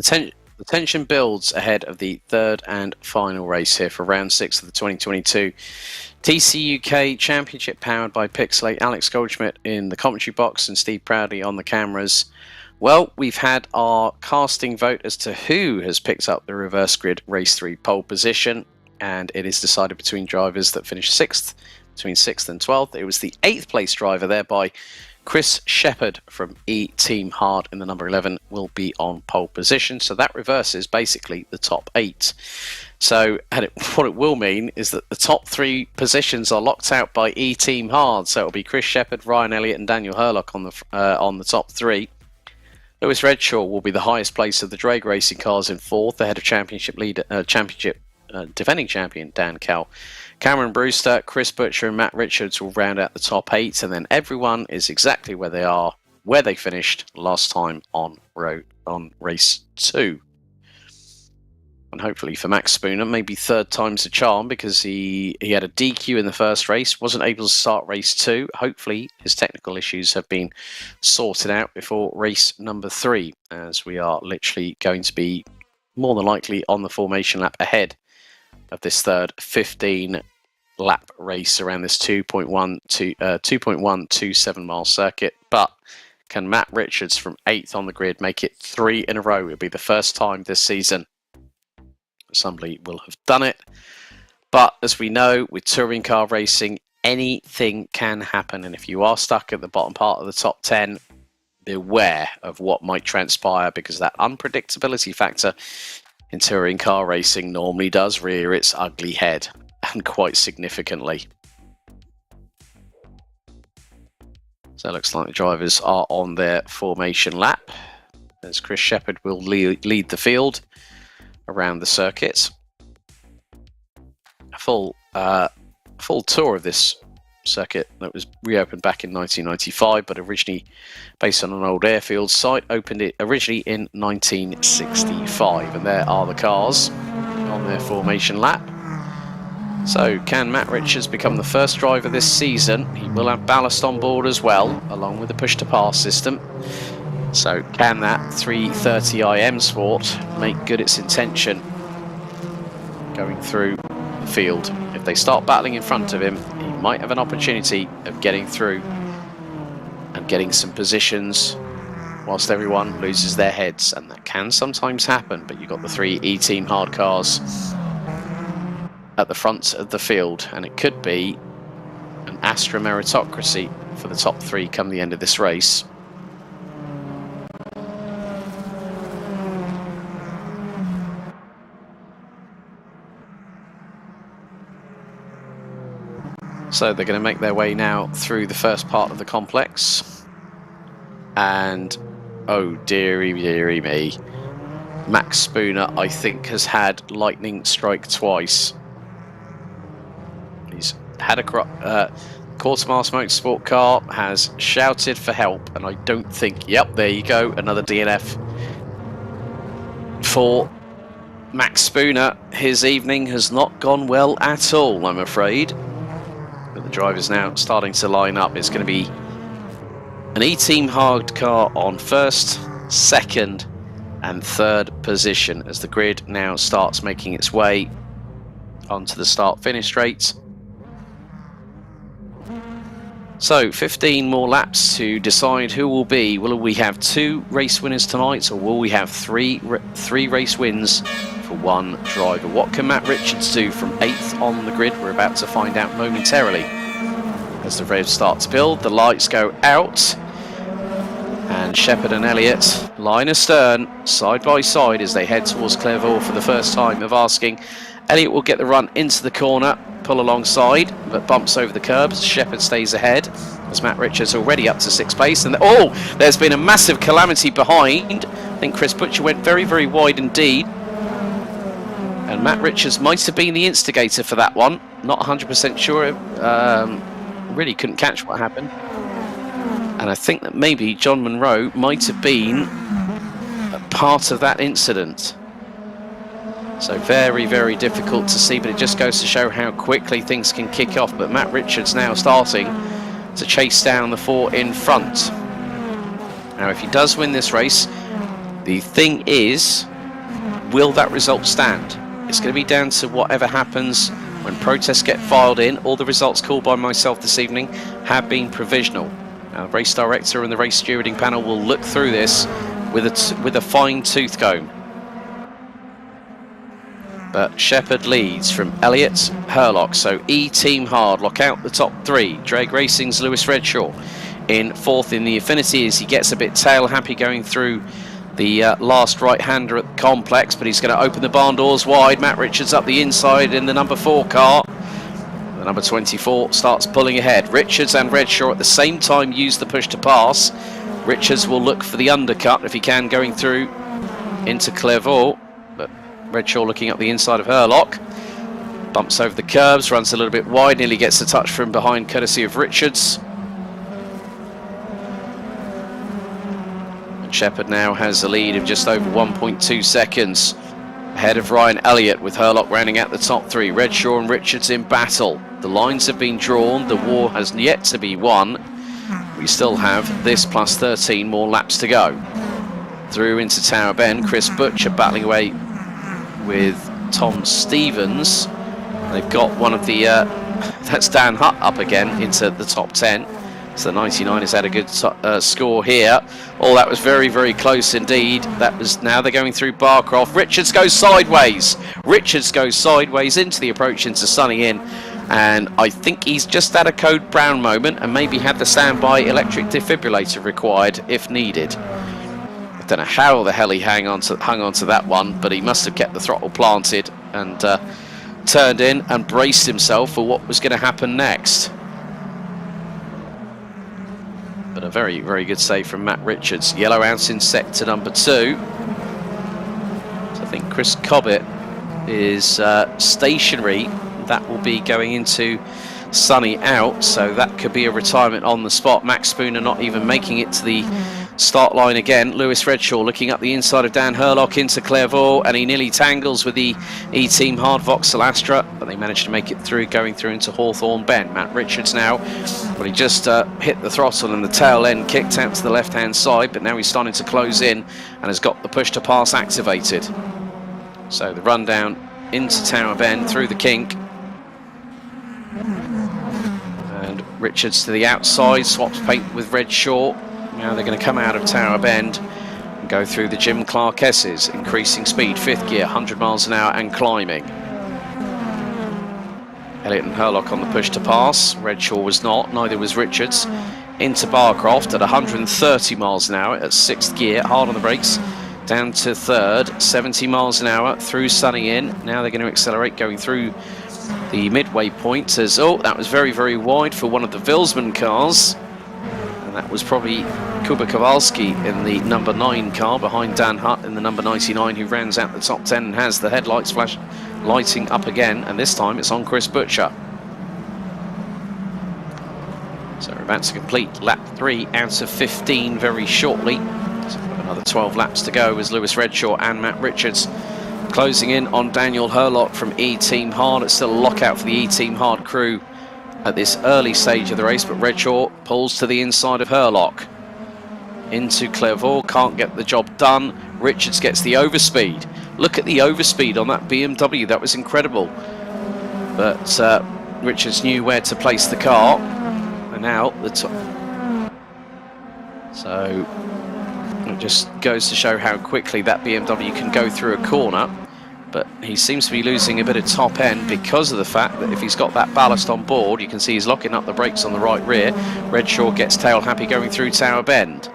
The tension builds ahead of the third and final race here for round 6 of the 2022 TCUK Championship, powered by Pixelate. Alex Goldschmidt in the commentary box and Steve Proudie on the cameras. Well, we've had our casting vote as to who has picked up the reverse grid race 3 pole position, and it is decided between drivers that finished 6th, between 6th and 12th. It was the 8th place driver, thereby Chris Shepherd from E-Team Hard in the number 11 will be on pole position. So that reverses basically the top 8. So what it will mean is that the top 3 positions are locked out by E-Team Hard. So it'll be Chris Shepherd, Ryan Elliott and Daniel Hurlock on the top 3. Lewis Redshaw will be the highest place of the drag racing cars in 4th, ahead of championship defending champion Dan Kell. Cameron Brewster, Chris Butcher and Matt Richards will round out the top 8, and then everyone is exactly where they finished last time on race 2. And hopefully for Max Spooner, maybe third time's a charm, because he had a DQ in the first race, wasn't able to start race 2. Hopefully his technical issues have been sorted out before race number 3, as we are literally going to be more than likely on the formation lap ahead of this third 15 lap race around this 2.127 mile circuit. But can Matt Richards from 8th on the grid make it 3 in a row? It'll be the first time this season somebody will have done it. But as we know, with touring car racing, anything can happen, and if you are stuck at the bottom part of the top 10, beware of what might transpire, because that unpredictability factor in touring car racing normally does rear its ugly head, and quite significantly. So it looks like the drivers are on their formation lap, as Chris Shepherd will lead the field around the circuit. A full tour of this circuit that was reopened back in 1995, but originally based on an old airfield site, opened it originally in 1965. And there are the cars on their formation lap. So can Matt Richards become the first driver this season? He will have ballast on board as well, along with the push-to-pass system. So can that 330 IM Sport make good its intention going through the field? If they start battling in front of him, he might have an opportunity of getting through and getting some positions whilst everyone loses their heads, and that can sometimes happen. But you've got the 3 E-Team Hard cars at the front of the field, and it could be an Astra meritocracy for the top 3 come the end of this race. So they're going to make their way now through the first part of the complex. And, oh dearie me, Max Spooner, I think, has had lightning strike twice. He's had a Quartermaster Motorsport car, has shouted for help, and I don't think, yep, there you go, another DNF for Max Spooner. His evening has not gone well at all, I'm afraid. But the drivers now starting to line up. It's going to be an E-Team Hard car on first, second and third position as the grid now starts making its way onto the start-finish straight. So 15 more laps to decide who will be. Will we have 2 race winners tonight, or will we have three race wins for 1 driver? What can Matt Richards do from 8th on the grid? We're about to find out momentarily. As the revs start to build, the lights go out, and Shepherd and Elliott line astern, side by side, as they head towards Clairvaux for the first time of asking. Elliott will get the run into the corner, pull alongside, but bumps over the curbs. Shepherd stays ahead, as Matt Richards already up to 6th place. And there's been a massive calamity behind. I think Chris Butcher went very, very wide indeed. And Matt Richards might have been the instigator for that one. Not 100% sure. Really couldn't catch what happened. And I think that maybe John Monroe might have been a part of that incident. So very, very difficult to see, but it just goes to show how quickly things can kick off. But Matt Richards now starting to chase down the 4 in front. Now, if he does win this race, the thing is, will that result stand? It's going to be down to whatever happens when protests get filed in. All the results called by myself this evening have been provisional. Now, the race director and the race stewarding panel will look through this with a fine-tooth comb. But Shepherd leads from Elliott, Herlock. So E-Team Hard lock out the top three. Drag Racing's Lewis Redshaw in fourth in the Affinity as he gets a bit tail happy going through the last right-hander at the complex, but he's going to open the barn doors wide. Matt Richards up the inside in the number 4 car. The number 24 starts pulling ahead. Richards and Redshaw at the same time use the push to pass. Richards will look for the undercut if he can going through into Clairvaux, but Redshaw looking up the inside of Herlock. Bumps over the curbs, runs a little bit wide, nearly gets the touch from behind courtesy of Richards. Shepherd now has a lead of just over 1.2 seconds ahead of Ryan Elliott, with Herlock rounding out the top three. Redshaw and Richards in battle. The lines have been drawn. The war has yet to be won. We still have this plus 13 more laps to go. Through into Tower Bend, Chris Butcher battling away with Tom Stevens. They've got one of the, that's Dan Hutt up again into the top 10. So the 99 has had a good score here. Oh, that was very, very close indeed. That was, now they're going through Barcroft. Richards goes sideways. Richards goes sideways into the approach into Sunny Inn. And I think he's just had a Code Brown moment and maybe had the standby electric defibrillator required if needed. I don't know how the hell he hung on to that one, but he must have kept the throttle planted and turned in and braced himself for what was going to happen next. But a very, very good save from Matt Richards. Yellow out in sector number 2. So I think Chris Cobbett is stationary. That will be going into Sunny out, so that could be a retirement on the spot. Max Spooner not even making it to the start line again. Lewis Redshaw looking up the inside of Dan Herlock into Clairvaux, and he nearly tangles with the E-Team Hard Vauxhall Astra, but they managed to make it through, going through into Hawthorne Bend. Matt Richards now, well, he just hit the throttle and the tail end kicked out to the left-hand side, but now he's starting to close in and has got the push to pass activated. So the rundown into Tower Bend through the kink. And Richards to the outside, swaps paint with Redshaw. Now they're going to come out of Tower Bend and go through the Jim Clark S's, increasing speed, 5th gear, 100 miles an hour and climbing. Elliott and Herlock on the push to pass. Redshaw was not, neither was Richards. Into Barcroft at 130 miles an hour at 6th gear, hard on the brakes. Down to 3rd, 70 miles an hour through Sunny Inn. Now they're going to accelerate going through the midway point as, oh, that was very, very wide for one of the Vilsman cars. And that was probably Kuba Kowalski in the number 9 car behind Dan Hutt in the number 99, who rounds out the top 10 and has the headlights flash lighting up again, and this time it's on Chris Butcher. So we're about to complete lap 3 out of 15 very shortly. So we've got another 12 laps to go as Lewis Redshaw and Matt Richards closing in on Daniel Herlock from E-Team Hard. It's still a lockout for the E-Team Hard crew at this early stage of the race, but Redshaw pulls to the inside of Herlock. Into Clairvaux, can't get the job done. Richards gets the overspeed. Look at the overspeed on that BMW, that was incredible. But Richards knew where to place the car. And now the top. So it just goes to show how quickly that BMW can go through a corner. But he seems to be losing a bit of top end because of the fact that if he's got that ballast on board, you can see he's locking up the brakes on the right rear. Redshaw gets tail happy going through Tower Bend.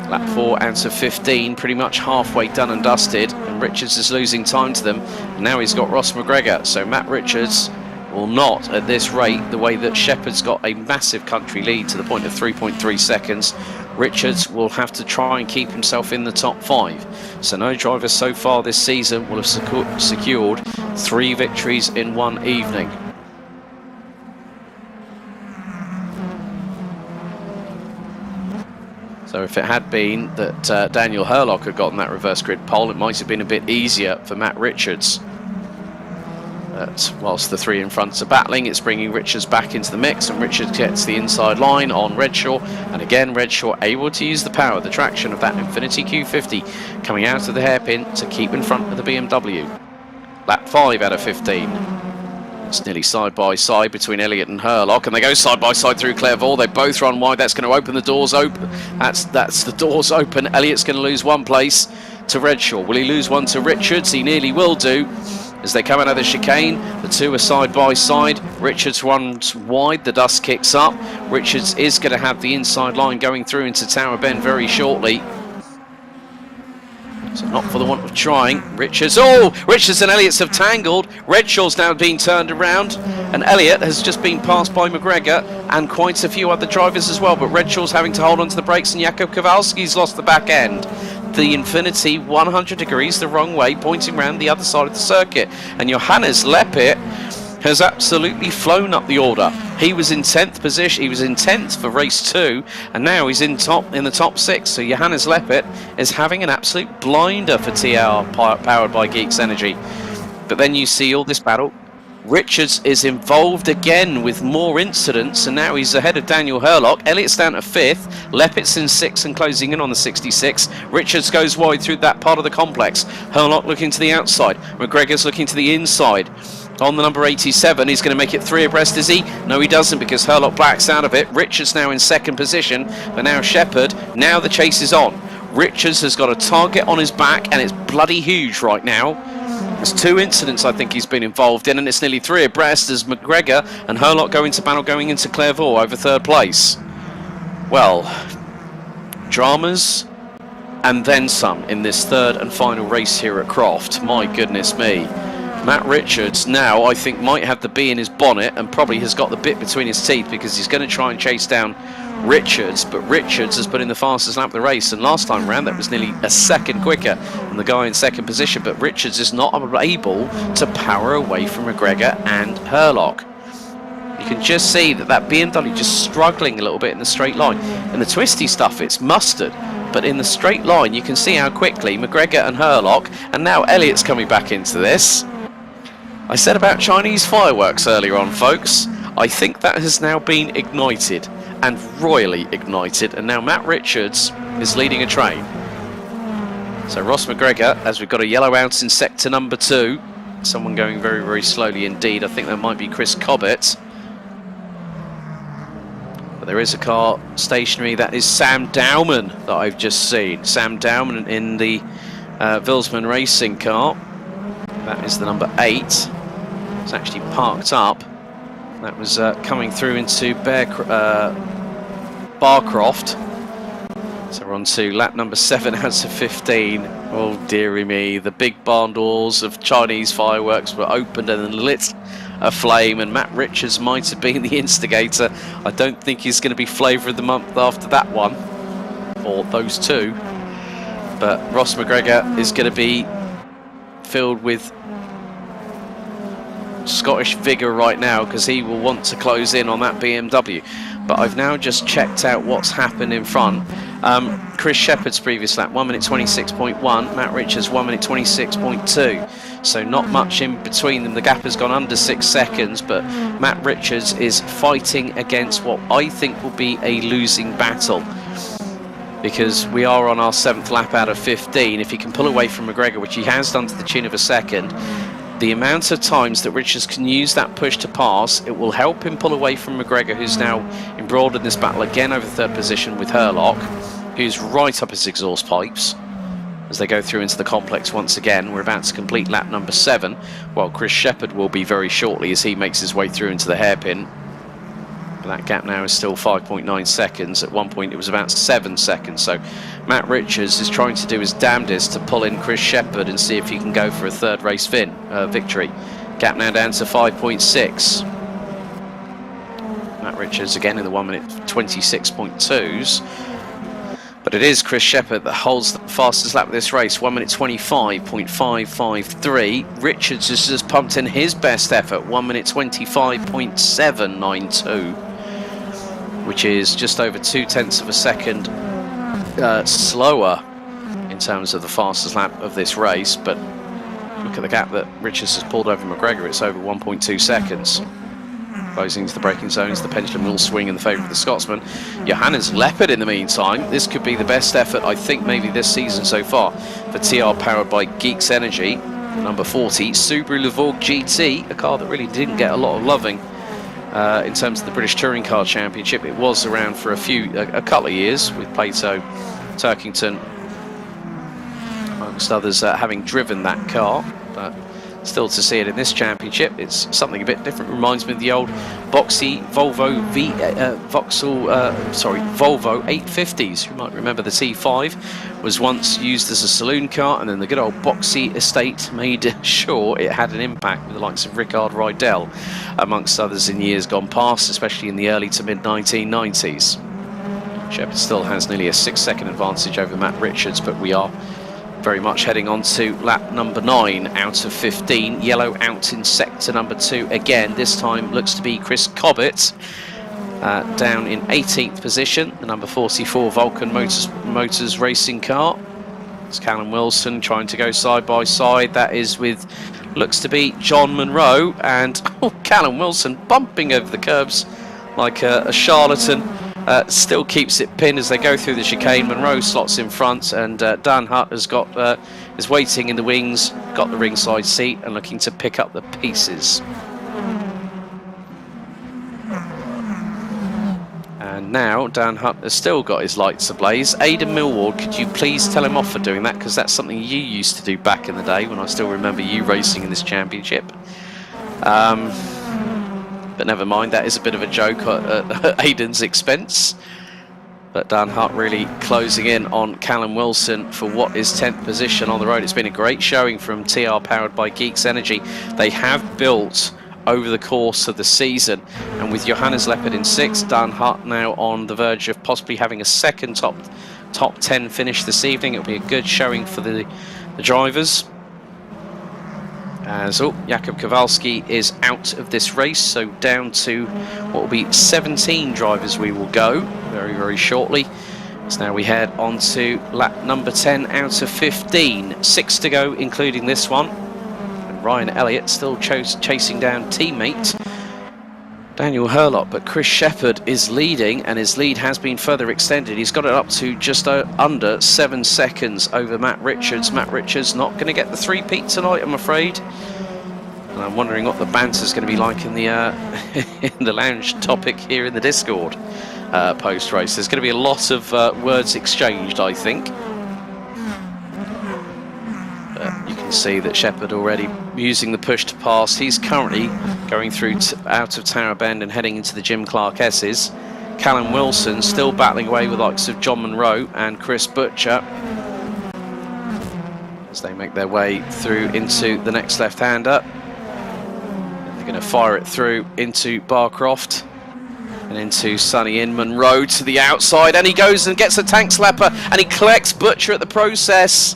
Lap 4 out of 15, pretty much halfway done and dusted, and Richards is losing time to them. And now he's got Ross McGregor, so Matt Richards will not, at this rate, the way that Shepherd's got a massive country lead to the point of 3.3 seconds, Richards will have to try and keep himself in the top 5. So no driver so far this season will have secured 3 victories in one evening. So if it had been that Daniel Herlock had gotten that reverse grid pole, it might have been a bit easier for Matt Richards. But whilst the three in front are battling, it's bringing Richards back into the mix, and Richards gets the inside line on Redshaw, and again Redshaw able to use the power, the traction of that Infiniti Q50 coming out of the hairpin to keep in front of the BMW. Lap 5 out of 15. It's nearly side by side between Elliott and Herlock, and they go side by side through Clairvaux. They both run wide. That's going to open the doors open. That's the doors open. Elliott's going to lose one place to Redshaw. Will he lose one to Richards? He nearly will do. As they come out of the chicane, the two are side by side. Richards runs wide, the dust kicks up. Richards is going to have the inside line going through into Tower Bend very shortly. So not for the want of trying. Richards, Richards and Elliott's have tangled. Redshaw's now being turned around, and Elliott has just been passed by McGregor and quite a few other drivers as well, but Redshaw's having to hold on to the brakes, and Jakub Kowalski's lost the back end. The Infiniti 100 degrees the wrong way, pointing around the other side of the circuit, and Johannes Lepit has absolutely flown up the order. He was in 10th position. He was in 10th for race 2, and now he's in the top 6. So Johannes Lepit is having an absolute blinder for TR powered by Geeks Energy. But then you see all this battle. Richards is involved again with more incidents, and now he's ahead of Daniel Herlock. Elliott's down to 5th, Lepit's in 6th and closing in on the 66. Richards goes wide through that part of the complex. Herlock looking to the outside. McGregor's looking to the inside. On the number 87, he's going to make it 3 abreast, is he? No, he doesn't, because Herlock backs out of it. Richards now in 2nd position, but now Shepherd. Now the chase is on. Richards has got a target on his back, and it's bloody huge right now. There's 2 incidents I think he's been involved in, and it's nearly 3 abreast as McGregor and Herlock go into battle going into Clairvaux over 3rd place. Well, dramas and then some in this 3rd and final race here at Croft. My goodness me. Matt Richards now I think might have the bee in his bonnet and probably has got the bit between his teeth, because he's going to try and chase down Richards, but Richards has put in the fastest lap of the race, and last time around that was nearly a second quicker than the guy in 2nd position, but Richards is not able to power away from McGregor and Herlock. You can just see that BMW just struggling a little bit in the straight line. In the twisty stuff it's mustard, but in the straight line you can see how quickly McGregor and Herlock, and now Elliott's coming back into this. I said about Chinese fireworks earlier on, folks. I think that has now been ignited, and royally ignited, and now Matt Richards is leading a train. So Ross McGregor, as we've got a yellow out in sector number 2, someone going very, very slowly indeed. I think that might be Chris Cobbett. But there is a car stationary. That is Sam Dowman that I've just seen. Sam Dowman in the Vilsman racing car. That is the number 8. It's actually parked up. That was coming through into Barcroft. So we're on to lap number 7 out of 15. Oh dearie me, the big barn doors of Chinese fireworks were opened and lit aflame, and Matt Richards might have been the instigator. I don't think he's going to be flavour of the month after that one, or those 2. But Ross McGregor is going to be filled with Scottish vigour right now, because he will want to close in on that BMW. But I've now just checked out what's happened in front. Chris Shepherd's previous lap, 1 minute 26.1. Matt Richards 1 minute 26.2. So not much in between them. The gap has gone under 6 seconds, but Matt Richards is fighting against what I think will be a losing battle, because we are on our 7th lap out of 15. If he can pull away from McGregor, which he has done to the tune of a second, the amount of times that Richards can use that push to pass, it will help him pull away from McGregor, who's now embroiled in this battle again over 3rd position with Herlock, who's right up his exhaust pipes as they go through into the complex once again. We're about to complete lap number 7, while Chris Shepherd will be very shortly as he makes his way through into the hairpin. That gap now is still 5.9 seconds. At one point it was about 7 seconds. So Matt Richards is trying to do his damnedest to pull in Chris Shepherd and see if he can go for a 3rd race victory. Gap now down to 5.6. Matt Richards again in the 1 minute 26.2s. But it is Chris Shepherd that holds the fastest lap of this race, 1 minute 25.553. Richards has just pumped in his best effort, 1 minute 25.792. Which is just over 0.2 of a second slower in terms of the fastest lap of this race. But Look at the gap that Richards has pulled over McGregor. It's over 1.2 seconds. Closing into the braking zones, the pendulum will swing in the favour of the Scotsman. Johannes Leopard in the meantime. This could be the best effort, I think, maybe this season so far for TR powered by Geeks Energy. Number 40, Subaru Levorg GT, a car that really didn't get a lot of loving in terms of the British Touring Car Championship. It was around for a couple of years with Plato, Turkington, amongst others, having driven that car, but still to see it in this championship, it's something a bit different. Reminds me of the old boxy Volvo Volvo 850s. You might remember the T5 was once used as a saloon car, and then the good old boxy estate made sure it had an impact with the likes of Rickard Rydell, amongst others, in years gone past, especially in the early to mid 1990s. Shepherd still has nearly a 6-second advantage over Matt Richards, but we are very much heading on to lap number 9 out of 15. Yellow out in sector number 2 again. This time looks to be Chris Cobbett down in 18th position. The number 44 Vulcan Motors racing car. It's Callum Wilson trying to go side by side. That is with, looks to be John Munro, and Callum Wilson bumping over the curbs like a charlatan. Still keeps it pinned as they go through the chicane. Munro slots in front, and Dan Hutt has got is waiting in the wings, got the ringside seat, and looking to pick up the pieces. And now Dan Hutt has still got his lights ablaze. Aidan Millward, could you please tell him off for doing that, because that's something you used to do back in the day when I still remember you racing in this championship. But never mind, that is a bit of a joke at Aidan's expense. But Dan Hutt really closing in on Callum Wilson for what is 10th position on the road. It's been a great showing from TR powered by Geeks Energy. They have built over the course of the season, and with Johannes Leopard in 6th, Dan Hutt now on the verge of possibly having a second top 10 finish this evening. It'll be a good showing for the drivers. As Jakub Kowalski is out of this race, so down to what will be 17 drivers we will go very, very shortly. So now we head on to lap number 10 out of 15. 6 to go, including this one. And Ryan Elliott still chasing down teammate Daniel Hurlop, but Chris Shepherd is leading, and his lead has been further extended. He's got it up to just under 7 seconds over Matt Richards. Matt Richards not going to get the three-peat tonight, I'm afraid. And I'm wondering what the banter's going to be like in the in the lounge topic here in the Discord post-race. There's going to be a lot of words exchanged, I think. You can see that Shepherd already using the push to pass. He's currently going through out of Tower Bend and heading into the Jim Clark S's. Callum Wilson still battling away with the likes of John Munro and Chris Butcher as they make their way through into the next left-hander. They're going to fire it through into Barcroft and into Sonny in. Munro to the outside, and he goes and gets a tank slapper, and he collects Butcher at the process.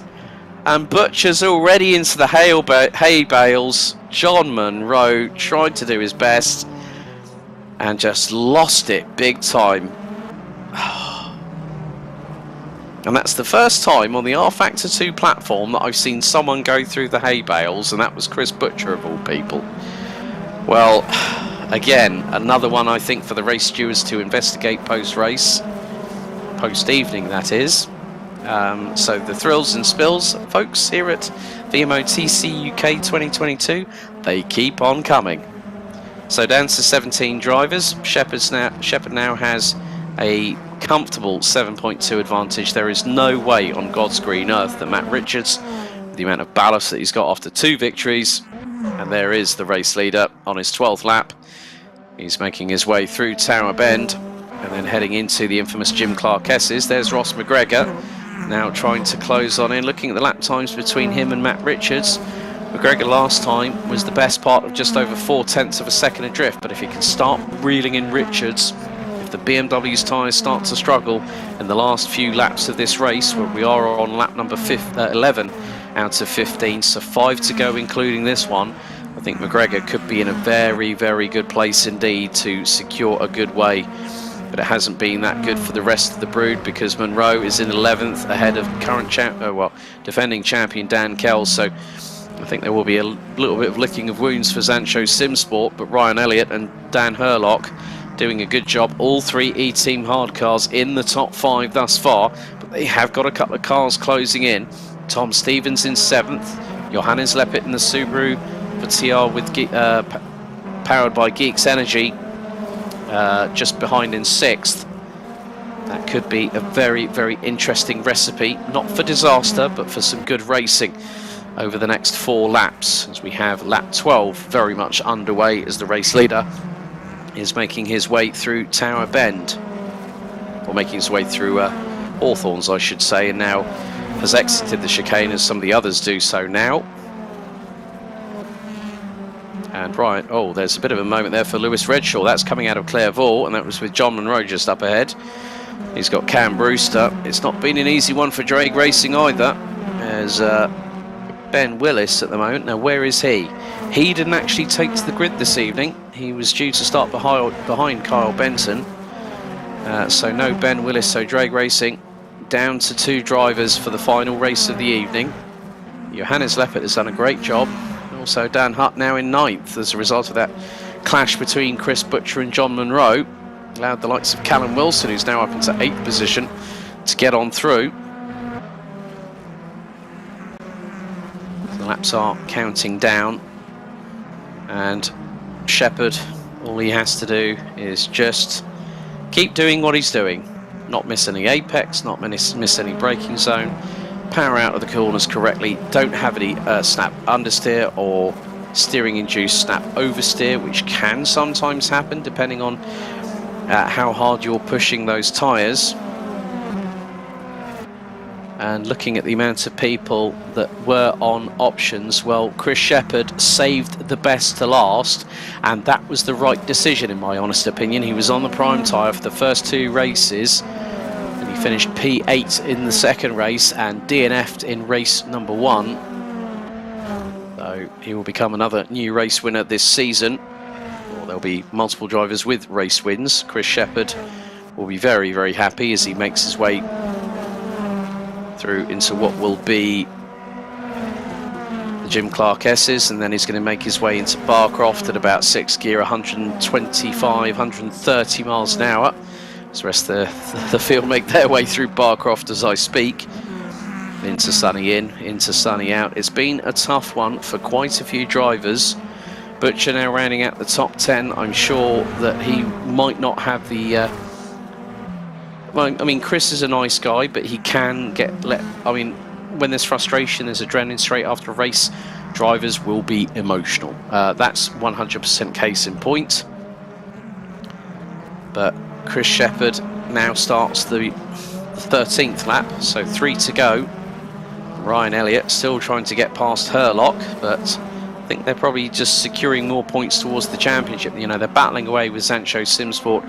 And Butcher's already into the hay bales. John Munro tried to do his best and just lost it big time. And that's the first time on the R Factor 2 platform that I've seen someone go through the hay bales, and that was Chris Butcher of all people. Well, again, another one I think for the race stewards to investigate post-race, post-evening that is. So the thrills and spills, folks, here at VMO TCUK 2022, they keep on coming. So down to 17 drivers. Shepherd now has a comfortable 7.2 advantage. There is no way on God's green earth that Matt Richards, with the amount of ballast that he's got after 2 victories, and there is the race leader on his 12th lap. He's making his way through Tower Bend and then heading into the infamous Jim Clark S's. There's Ross McGregor, now trying to close on in, looking at the lap times between him and Matt Richards. McGregor last time was the best part of just over 0.4 of a second adrift, but if he can start reeling in Richards, if the BMW's tyres start to struggle in the last few laps of this race, where we are on lap number 11 out of 15, so 5 to go including this one, I think McGregor could be in a very, very good place indeed to secure a good way. But it hasn't been that good for the rest of the brood, because Munro is in 11th ahead of current defending champion Dan Kells. So I think there will be a little bit of licking of wounds for Zancho Simsport, but Ryan Elliott and Dan Herlock doing a good job. All three E-Team hard cars in the top 5 thus far, but they have got a couple of cars closing in. Tom Stevens in 7th, Johannes Lepit in the Subaru for TR with powered by Geeks Energy, just behind in 6th. That could be a very, very interesting recipe, not for disaster, but for some good racing over the next 4 laps, as we have lap 12 very much underway as the race leader is making his way through Tower Bend, or making his way through Hawthorns, I should say, and now has exited the chicane as some of the others do so now. And right, oh, there's a bit of a moment there for Lewis Redshaw. That's coming out of Clairvaux, and that was with John Munro just up ahead. He's got Cam Brewster. It's not been an easy one for Drake Racing either. There's Ben Willis at the moment. Now, where is he? He didn't actually take to the grid this evening. He was due to start behind Kyle Benson. So no Ben Willis, so Drake Racing down to 2 drivers for the final race of the evening. Johannes Lepit has done a great job. Also Dan Hutt now in 9th as a result of that clash between Chris Butcher and John Munro. Allowed the likes of Callum Wilson, who's now up into 8th position, to get on through. The laps are counting down, and Shepherd, all he has to do is just keep doing what he's doing. Not miss any apex, not miss any braking zone, power out of the corners correctly, don't have any snap understeer or steering induced snap oversteer, which can sometimes happen depending on how hard you're pushing those tyres. And looking at the amount of people that were on options, well, Chris Shepherd saved the best to last, and that was the right decision in my honest opinion. He was on the prime tyre for the first 2 races, and he finished P8 in the second race and DNF'd in race number 1. So he will become another new race winner this season. There'll be multiple drivers with race wins. Chris Shepherd will be very, very happy as he makes his way through into what will be the Jim Clark S's, and then he's going to make his way into Barcroft at about 6th gear, 125, 130 miles an hour. As the rest of the field make their way through Barcroft as I speak. Into sunny in, into sunny out. It's been a tough one for quite a few drivers. Butcher now rounding out the top 10. I'm sure that he might not have the... well, I mean, Chris is a nice guy, but he can I mean, when there's frustration, there's adrenaline straight after a race, drivers will be emotional. That's 100% case in point. But Chris Shepherd now starts the 13th lap, so 3 to go. Ryan Elliott still trying to get past Herlock, but I think they're probably just securing more points towards the championship. You know, they're battling away with Zancho Simsport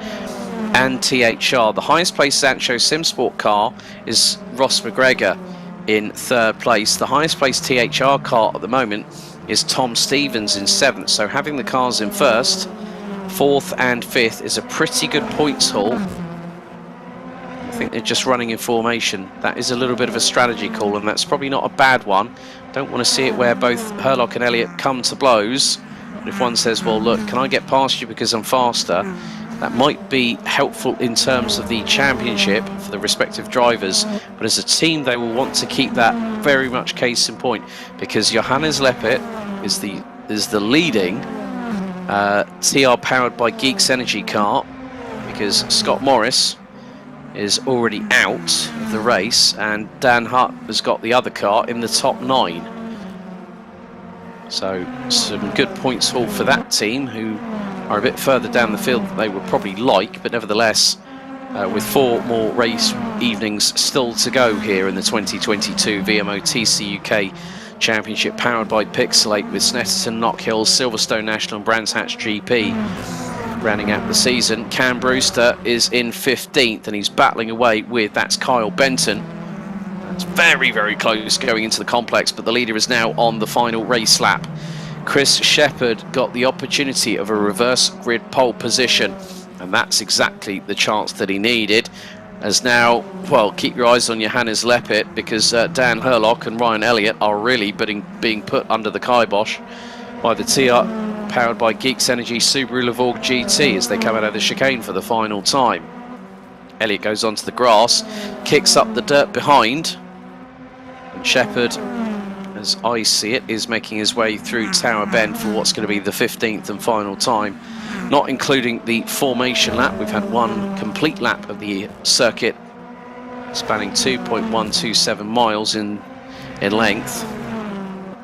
and THR. The highest placed Zancho Simsport car is Ross McGregor in 3rd place. The highest placed THR car at the moment is Tom Stevens in 7th. So having the cars in 1st, 4th and 5th is a pretty good points haul. I think they're just running in formation. That is a little bit of a strategy call, and that's probably not a bad one. Don't want to see it where both Herlock and Elliott come to blows. But if one says, well, look, can I get past you because I'm faster? That might be helpful in terms of the championship for the respective drivers. But as a team, they will want to keep that very much case in point, because Johannes Lepit is the leading TR powered by Geeks Energy car, because Scott Morris is already out of the race, and Dan Hutt has got the other car in the top 9. So some good points haul for that team, who are a bit further down the field than they would probably like, but nevertheless, with 4 more race evenings still to go here in the 2022 VMO TCUK Championship, powered by Pixelate, with Snetterton, Knockhill, Silverstone National and Brands Hatch GP rounding out the season. Cam Brewster is in 15th, and he's battling away with, that's Kyle Benton. That's very, very close going into the complex, but the leader is now on the final race lap. Chris Shepherd got the opportunity of a reverse grid pole position, and that's exactly the chance that he needed. As now, well, keep your eyes on Johannes Leppert, because Dan Herlock and Ryan Elliott are really being put under the kibosh by the TR powered by Geeks Energy Subaru Levorg GT as they come out of the chicane for the final time. Elliott goes onto the grass, kicks up the dirt behind, and Shepherd, as I see it, is making his way through Tower Bend for what's going to be the 15th and final time, not including the formation lap. We've had one complete lap of the circuit, spanning 2.127 miles in length.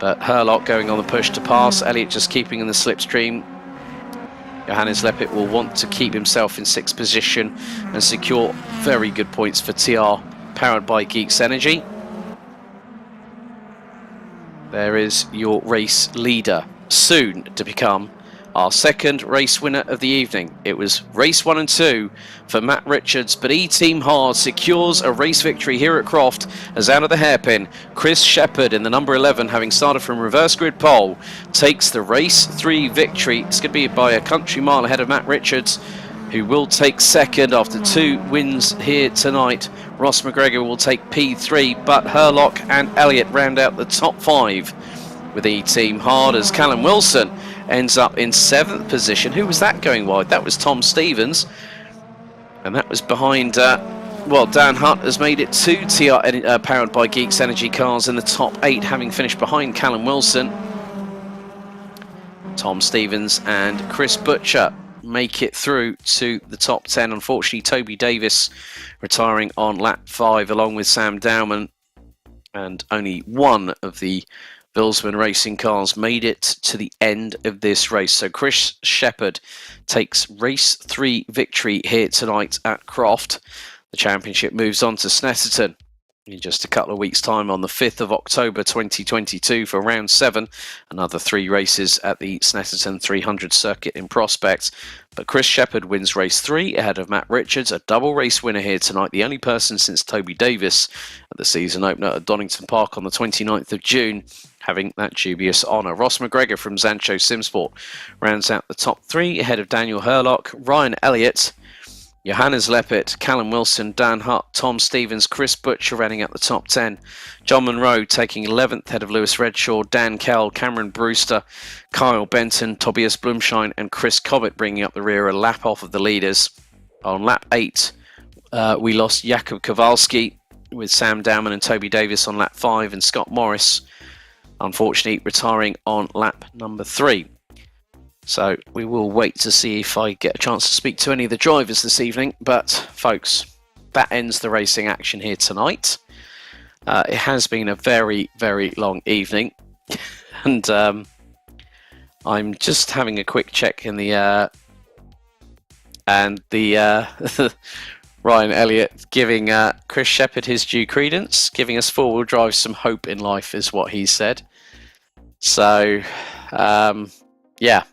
But Herlock going on the push to pass, Elliott just keeping in the slipstream. Johannes Leppert will want to keep himself in 6th position and secure very good points for TR, powered by Geeks Energy. There is your race leader, soon to become our second race winner of the evening. It was race 1 and 2 for Matt Richards, but E-Team Hard secures a race victory here at Croft as out of the hairpin, Chris Shepherd in the number 11, having started from reverse grid pole, takes the race 3 victory. It's going to be by a country mile ahead of Matt Richards, who will take second after 2 wins here tonight. Ross McGregor will take P3, but Herlock and Elliott round out the top 5 with E-Team Hard as Callum Wilson ends up in 7th position. Who was that going wide? That was Tom Stevens. And that was behind, well, Dan Hutt has made it 2 TR powered by Geeks Energy cars in the top 8, having finished behind Callum Wilson. Tom Stevens and Chris Butcher make it through to the top 10. Unfortunately, Toby Davis retiring on lap 5 along with Sam Dowman, and only one of the Vilsman Racing cars made it to the end of this race. So Chris Shepherd takes race 3 victory here tonight at Croft. The championship moves on to Snetterton in just a couple of weeks' time on the 5th of October 2022 for round 7. Another 3 races at the Snetterton 300 circuit in Prospect. But Chris Shepherd wins race 3 ahead of Matt Richards, a double race winner here tonight, the only person since Toby Davis at the season opener at Donington Park on the 29th of June, having that dubious honour. Ross McGregor from Zancho Simsport rounds out the top 3 ahead of Daniel Herlock, Ryan Elliott, Johannes Leppert, Callum Wilson, Dan Hutt, Tom Stevens, Chris Butcher rounding out the top 10. John Monroe taking 11th ahead of Lewis Redshaw, Dan Kell, Cameron Brewster, Kyle Benton, Tobias Blumschein and Chris Cobbett bringing up the rear, a lap off of the leaders. On lap 8, we lost Jakub Kowalski with Sam Dowman and Toby Davis on lap 5, and Scott Morris, unfortunately, retiring on lap number 3. So we will wait to see if I get a chance to speak to any of the drivers this evening. But folks, that ends the racing action here tonight. It has been a very, very long evening. And I'm just having a quick check in the Ryan Elliott giving Chris Shepherd his due credence, giving us four-wheel drive some hope in life is what he said. So, yeah.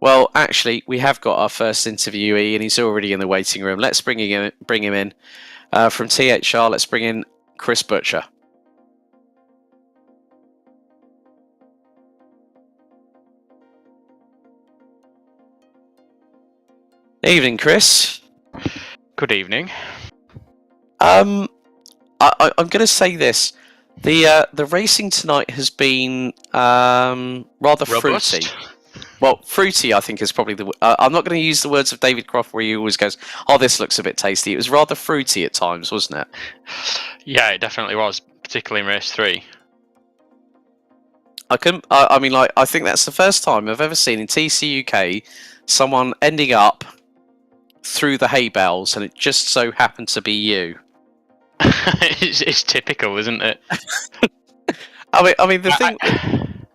Well, actually, we have got our first interviewee, and he's already in the waiting room. Let's bring him in. From THR, let's bring in Chris Butcher. Evening, Chris. Good evening. I'm going to say this: the racing tonight has been rather Robust. fruity. Well, fruity, I think, is probably the. I'm not going to use the words of David Croft, where he always goes, "Oh, this looks a bit tasty." It was rather fruity at times, wasn't it? Yeah, it definitely was, particularly in race 3. I think that's the first time I've ever seen in TCUK someone ending up through the hay bales, and it just so happened to be you. It's typical, isn't it? I mean, the thing.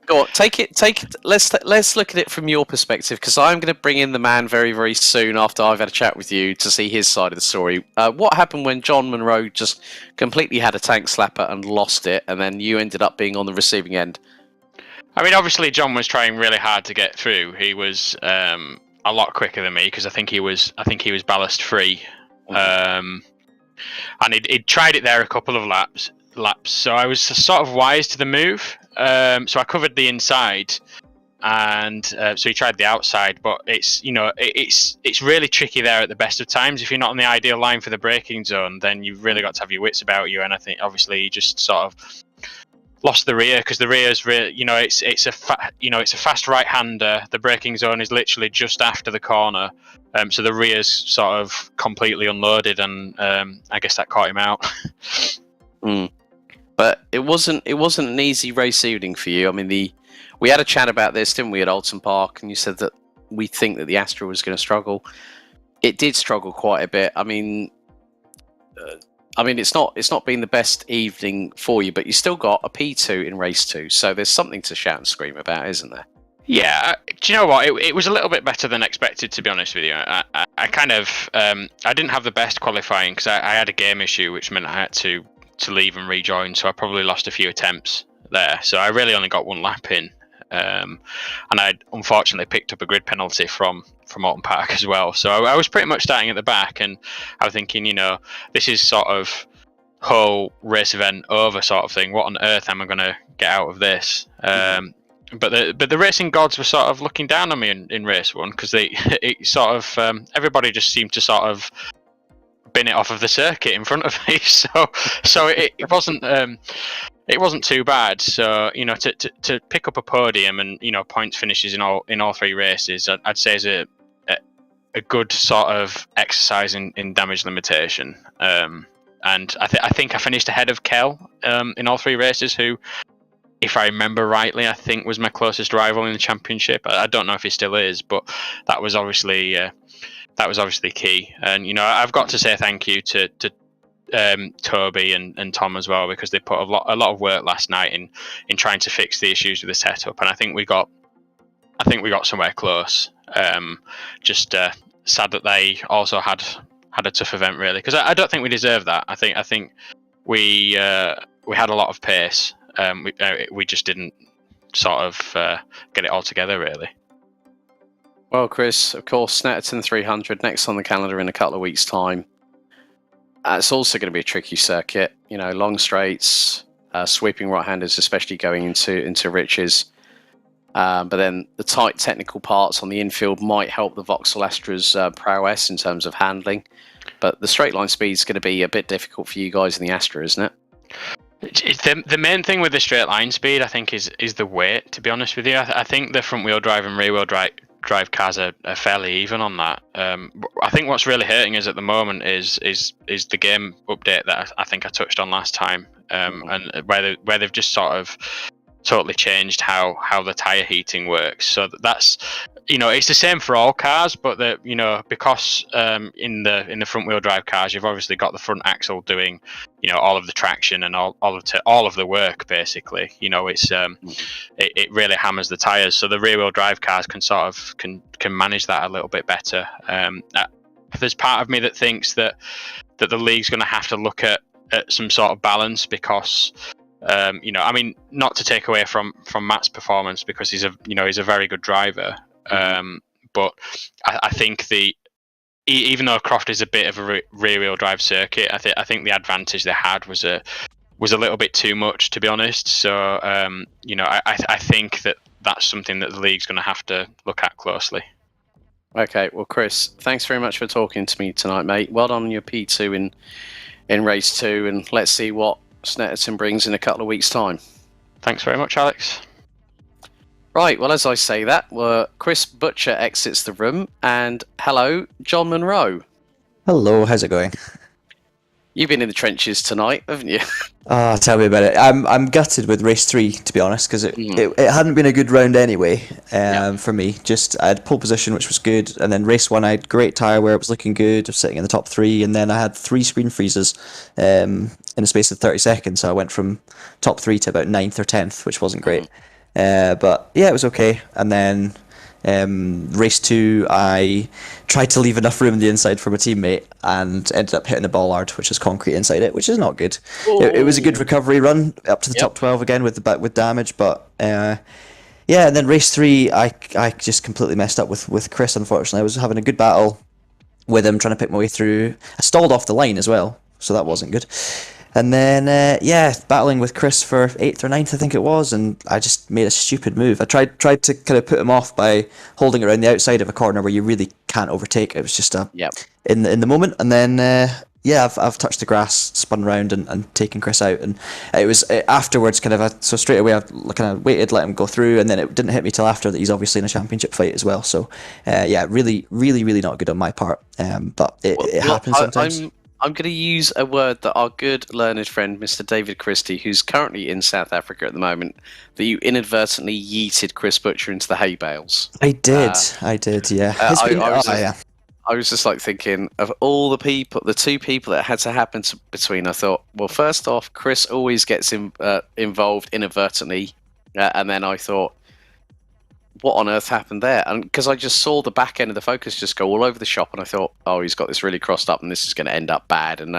Go on, take it. Let's look at it from your perspective, because I'm going to bring in the man very, very soon after I've had a chat with you to see his side of the story. What happened when John Monroe just completely had a tank slapper and lost it, and then you ended up being on the receiving end? I mean, obviously, John was trying really hard to get through. He was a lot quicker than me, because I think he was ballast free, and he'd tried it there a couple of laps. So I was sort of wise to the move. So I covered the inside, and so he tried the outside, but it's it's really tricky there at the best of times. If you're not on the ideal line for the braking zone, then you've really got to have your wits about you. And I think obviously he just sort of lost the rear, because the rear is really, it's a fast right-hander. The braking zone is literally just after the corner, so the rear's sort of completely unloaded, and I guess that caught him out. But it wasn't an easy race evening for you. I mean, we had a chat about this, didn't we, at Alton Park, and you said that we think that the Astra was going to struggle. It did struggle quite a bit. I mean, it's not been the best evening for you, but you still got a P2 in race 2, so there's something to shout and scream about, isn't there? Yeah, do you know what? It was a little bit better than expected, to be honest with you. I kind of I didn't have the best qualifying because I had a game issue, which meant I had to leave and rejoin, so I probably lost a few attempts there. So I really only got one lap in, and I unfortunately picked up a grid penalty from Alton Park as well. So I was pretty much starting at the back, and I was thinking, this is sort of whole race event over sort of thing. What on earth am I going to get out of this? But the racing gods were sort of looking down on me in race 1, because everybody just seemed to sort of bin it off of the circuit in front of me. So it wasn't too bad. So to pick up a podium and points finishes in all 3 races, I'd say is a good sort of exercise in damage limitation. And I think I finished ahead of Kel in all 3 races, who, if I remember rightly, I think was my closest rival in the championship. I don't know if he still is, but that was obviously key. And I've got to say thank you to Toby and Tom as well, because they put a lot of work last night in trying to fix the issues with the setup, and I think we got somewhere close. Just sad that they also had a tough event, really, because I don't think we deserve that. I think we had a lot of pace. We just didn't sort of get it all together, really. Well, Chris, of course, Snetterton 300 next on the calendar in a couple of weeks' time. It's also going to be a tricky circuit. Long straights, sweeping right-handers, especially going into Riches. But then the tight technical parts on the infield might help the Vauxhall Astra's prowess in terms of handling. But the straight line speed is going to be a bit difficult for you guys in the Astra, isn't it? The main thing with the straight line speed, I think, is the weight. To be honest with you, I think the front wheel drive and rear wheel drive cars are fairly even on that. I think what's really hurting us at the moment is the game update that I think I touched on last time, and where they've just sort of totally changed how the tire heating works. So that's it's the same for all cars, but because in the front wheel drive cars, you've obviously got the front axle doing all of the traction and all of the work, basically. It really hammers the tires, so the rear wheel drive cars can manage that a little bit better. There's part of me that thinks that the league's going to have to look at some sort of balance, because not to take away from Matt's performance, because he's a very good driver, but I think even though Croft is a bit of a rear wheel drive circuit, I think the advantage they had was a little bit too much, to be honest. So I think that's something that the league's going to have to look at closely. Okay, well, Chris, thanks very much for talking to me tonight, mate. Well done on your P2 in race 2, and let's see what Snetterton brings in a couple of weeks' time. Thanks very much, Alex. Right, well, as I say that, Chris Butcher exits the room, and hello, John Monroe. Hello, how's it going? You've been in the trenches tonight, haven't you? Tell me about it. I'm gutted with race 3, to be honest, because it hadn't been a good round anyway for me. Just I had pole position, which was good, and then race 1 I had great tyre wear, it was looking good, I was sitting in the top 3, and then I had 3 screen freezes in the space of 30 seconds, so I went from top 3 to about 9th or 10th, which wasn't great. But yeah, it was okay. And then race 2, I tried to leave enough room on the inside for my teammate and ended up hitting a bollard, which is concrete inside it, which is not good. It was a good recovery run up to the top 12 again with damage, but yeah. And then race 3, I just completely messed up with Chris. Unfortunately, I was having a good battle with him, trying to pick my way through. I stalled off the line as well, so that wasn't good. And then, battling with Chris for 8th or 9th, I think it was, and I just made a stupid move. I tried to kind of put him off by holding around the outside of a corner where you really can't overtake. It was just in the moment, and then I've touched the grass, spun around, and taken Chris out, and it was afterwards so straight away I kind of waited, let him go through, and then it didn't hit me till after that he's obviously in a championship fight as well. So really, really, really not good on my part, but it happens sometimes. I'm going to use a word that our good learned friend, Mr. David Christie, who's currently in South Africa at the moment, that you inadvertently yeeted Chris Butcher into the hay bales. I did, yeah. I was just like thinking of all the people, the two people that had to happen between. I thought, well, first off, Chris always gets involved inadvertently, and then I thought, what on earth happened there? And because I just saw the back end of the focus just go all over the shop, and I thought, oh, he's got this really crossed up, and this is going to end up bad. And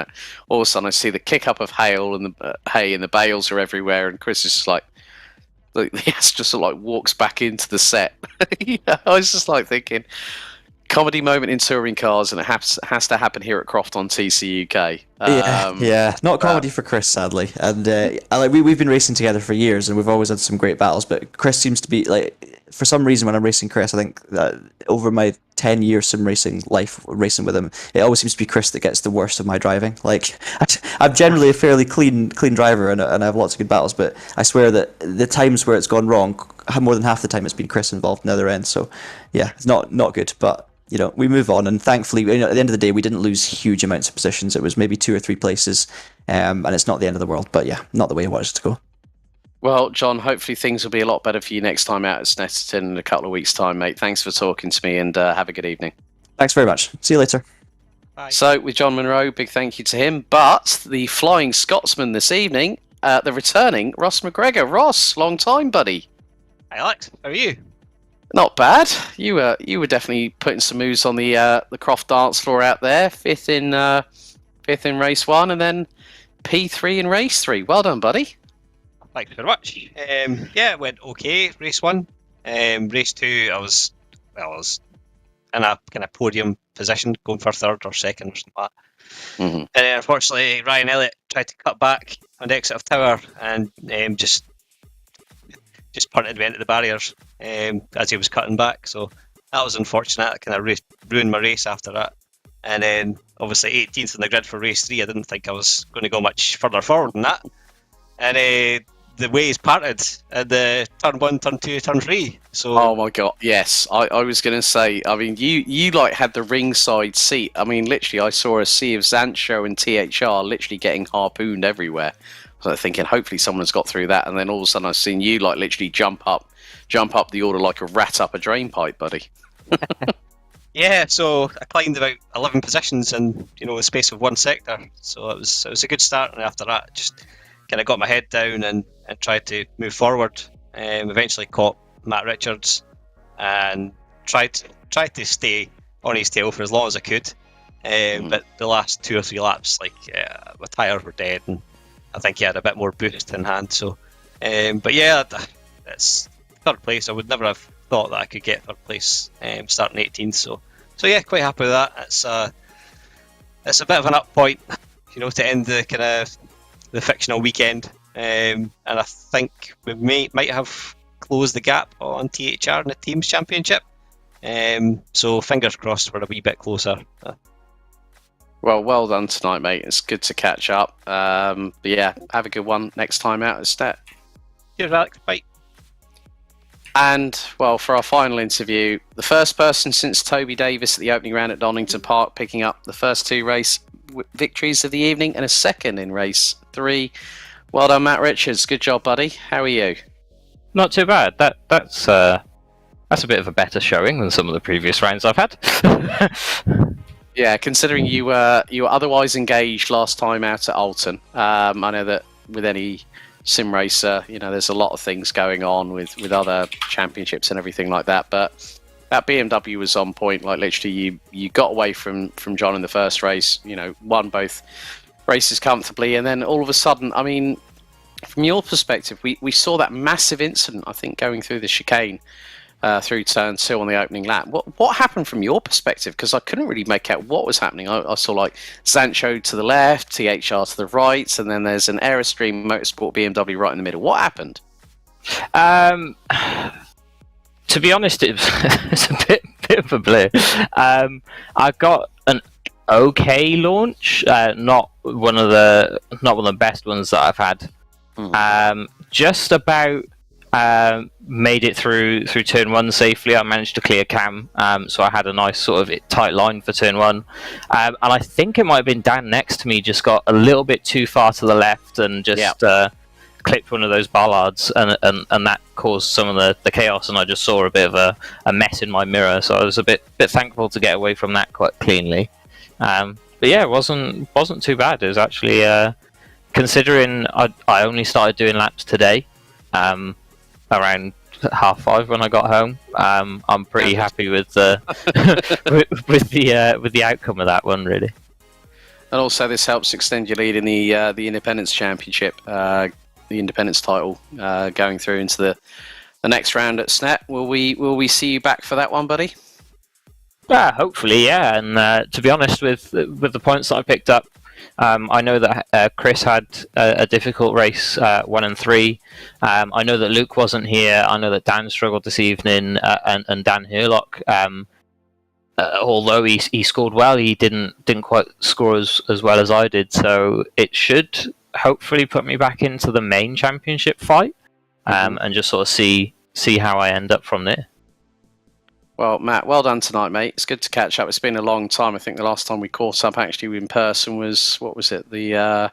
all of a sudden, I see the kick up of hail and the hay, and the bales are everywhere, and Chris is just like he just walks back into the set. I was just like thinking, comedy moment in touring cars, and it has to happen here at Croft on TCUK. Not comedy for Chris, sadly. And we've been racing together for years, and we've always had some great battles. But Chris seems to be for some reason when I'm racing Chris, I think that over my 10-year sim racing life, racing with him, it always seems to be Chris that gets the worst of my driving. I'm generally a fairly clean driver, and I have lots of good battles. But I swear that the times where it's gone wrong, more than half the time it's been Chris involved in the other end. So yeah, it's not good, but. We move on, and thankfully, at the end of the day, we didn't lose huge amounts of positions. It was maybe 2 or 3 places, and it's not the end of the world. But yeah, not the way I wanted it to go. Well, John, hopefully things will be a lot better for you next time out at Snetterton in a couple of weeks' time, mate. Thanks for talking to me, and have a good evening. Thanks very much. See you later. Bye. So, with John Monroe, big thank you to him. But the Flying Scotsman this evening, the returning Ross McGregor. Ross, long time, buddy. Hey, Alex. How are you? Not bad. You were definitely putting some moves on the Croft dance floor out there. Fifth in race 1, and then P3 in race 3. Well done, buddy. Thank you very much. It went okay. Race 1. Race 2, I was in a kind of podium position, going for 3rd or 2nd or something like that. Mm-hmm. And then unfortunately, Ryan Elliott tried to cut back on the exit of Tower and just punted me into the barriers as he was cutting back. So that was unfortunate. It kind of ruined my race after that. And then obviously 18th in the grid for race 3. I didn't think I was going to go much further forward than that. And the ways parted at the turn 1, turn 2, turn 3. So oh my god, yes. I was going to say, I mean, you had the ringside seat. I mean, literally, I saw a sea of Zancho and THR literally getting harpooned everywhere. So I'm thinking, hopefully someone's got through that, and then all of a sudden I've seen you literally jump up the order like a rat up a drain pipe, buddy. Yeah, so I climbed about 11 positions in the space of 1 sector. So it was a good start, and after that, just kind of got my head down and tried to move forward. Eventually caught Matt Richards and tried to stay on his tail for as long as I could. But the last 2 or 3 laps, my tyres were dead, and I think he had a bit more boost in hand. So, but yeah, it's 3rd place. I would never have thought that I could get 3rd place starting 18th. So yeah, quite happy with that. It's a bit of an up point, to end the kind of the fictional weekend. And I think we might have closed the gap on THR in the teams championship. So fingers crossed we're a wee bit closer. Well done tonight, mate. It's good to catch up. But yeah, have a good one next time out at Stet. Cheers, Alex. Bye. And, well, for our final interview, the first person since Toby Davis at the opening round at Donington Park picking up the first 2 race victories of the evening and a 2nd in race 3. Well done, Matt Richards. Good job, buddy. How are you? Not too bad. That's a bit of a better showing than some of the previous rounds I've had. Yeah, considering you were otherwise engaged last time out at Alton. I know that with any sim racer, there's a lot of things going on with other championships and everything like that. But that BMW was on point. Like literally, you got away from John in the first race. Won both races comfortably, and then all of a sudden, I mean, from your perspective, we saw that massive incident. I think going through the chicane. through turn 2 on the opening lap. What happened from your perspective? Because I couldn't really make out what was happening. I saw like Sancho to the left, THR to the right, and then there's an Aerostream Motorsport BMW right in the middle. What happened? To be honest, it's a bit of a blur. I got an okay launch, not one of the best ones that I've had. Just about made it through turn 1 safely. I managed to clear cam, so I had a nice sort of tight line for turn 1. And I think it might have been Dan next to me just got a little bit too far to the left and just clipped one of those bollards, and that caused some of the chaos, and I just saw a bit of a mess in my mirror. So I was a bit thankful to get away from that quite cleanly. But yeah, it wasn't too bad. It was actually considering I only started doing laps today, around 5:30 when I got home. I'm pretty happy with the with the outcome of that one, really. And also, this helps extend your lead in the Independence Championship, the Independence title, going through into the next round at SNET. Will we see you back for that one, buddy? Yeah, hopefully, yeah. And to be honest, with the points that I picked up, I know that Chris had a difficult race 1 and 3. I know that Luke wasn't here. I know that Dan struggled this evening, and Dan Herlock, although he scored well, he didn't quite score as well as I did. So it should hopefully put me back into the main championship fight, and just sort of see how I end up from there. Well, Matt, well done tonight, mate. It's good to catch up. It's been a long time. I think the last time we caught up actually in person was, what was it, the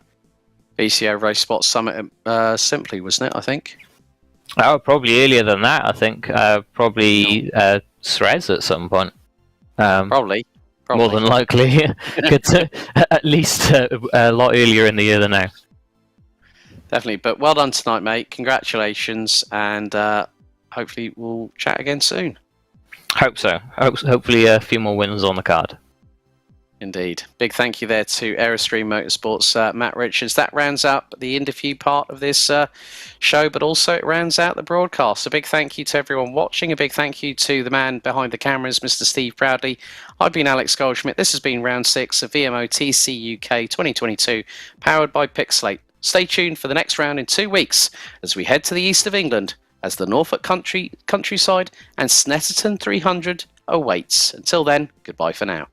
VCO Race Spot Summit at Simply, wasn't it, I think? Oh, probably earlier than that, I think. Probably Srez at some point. Probably. More than likely. At least a lot earlier in the year than now. Definitely. But well done tonight, mate. Congratulations. And hopefully we'll chat again soon. Hope so. Hopefully a few more wins on the card. Indeed. Big thank you there to Aerostream Motorsports, Matt Richards. That rounds up the interview part of this show, but also it rounds out the broadcast. A big thank you to everyone watching. A big thank you to the man behind the cameras, Mr. Steve Proudley. I've been Alex Goldschmidt. This has been round 6 of VMO TCUK 2022, powered by Pixlate. Stay tuned for the next round in 2 weeks as we head to the east of England as the Norfolk countryside and Snetterton 300 awaits. Until then, goodbye for now.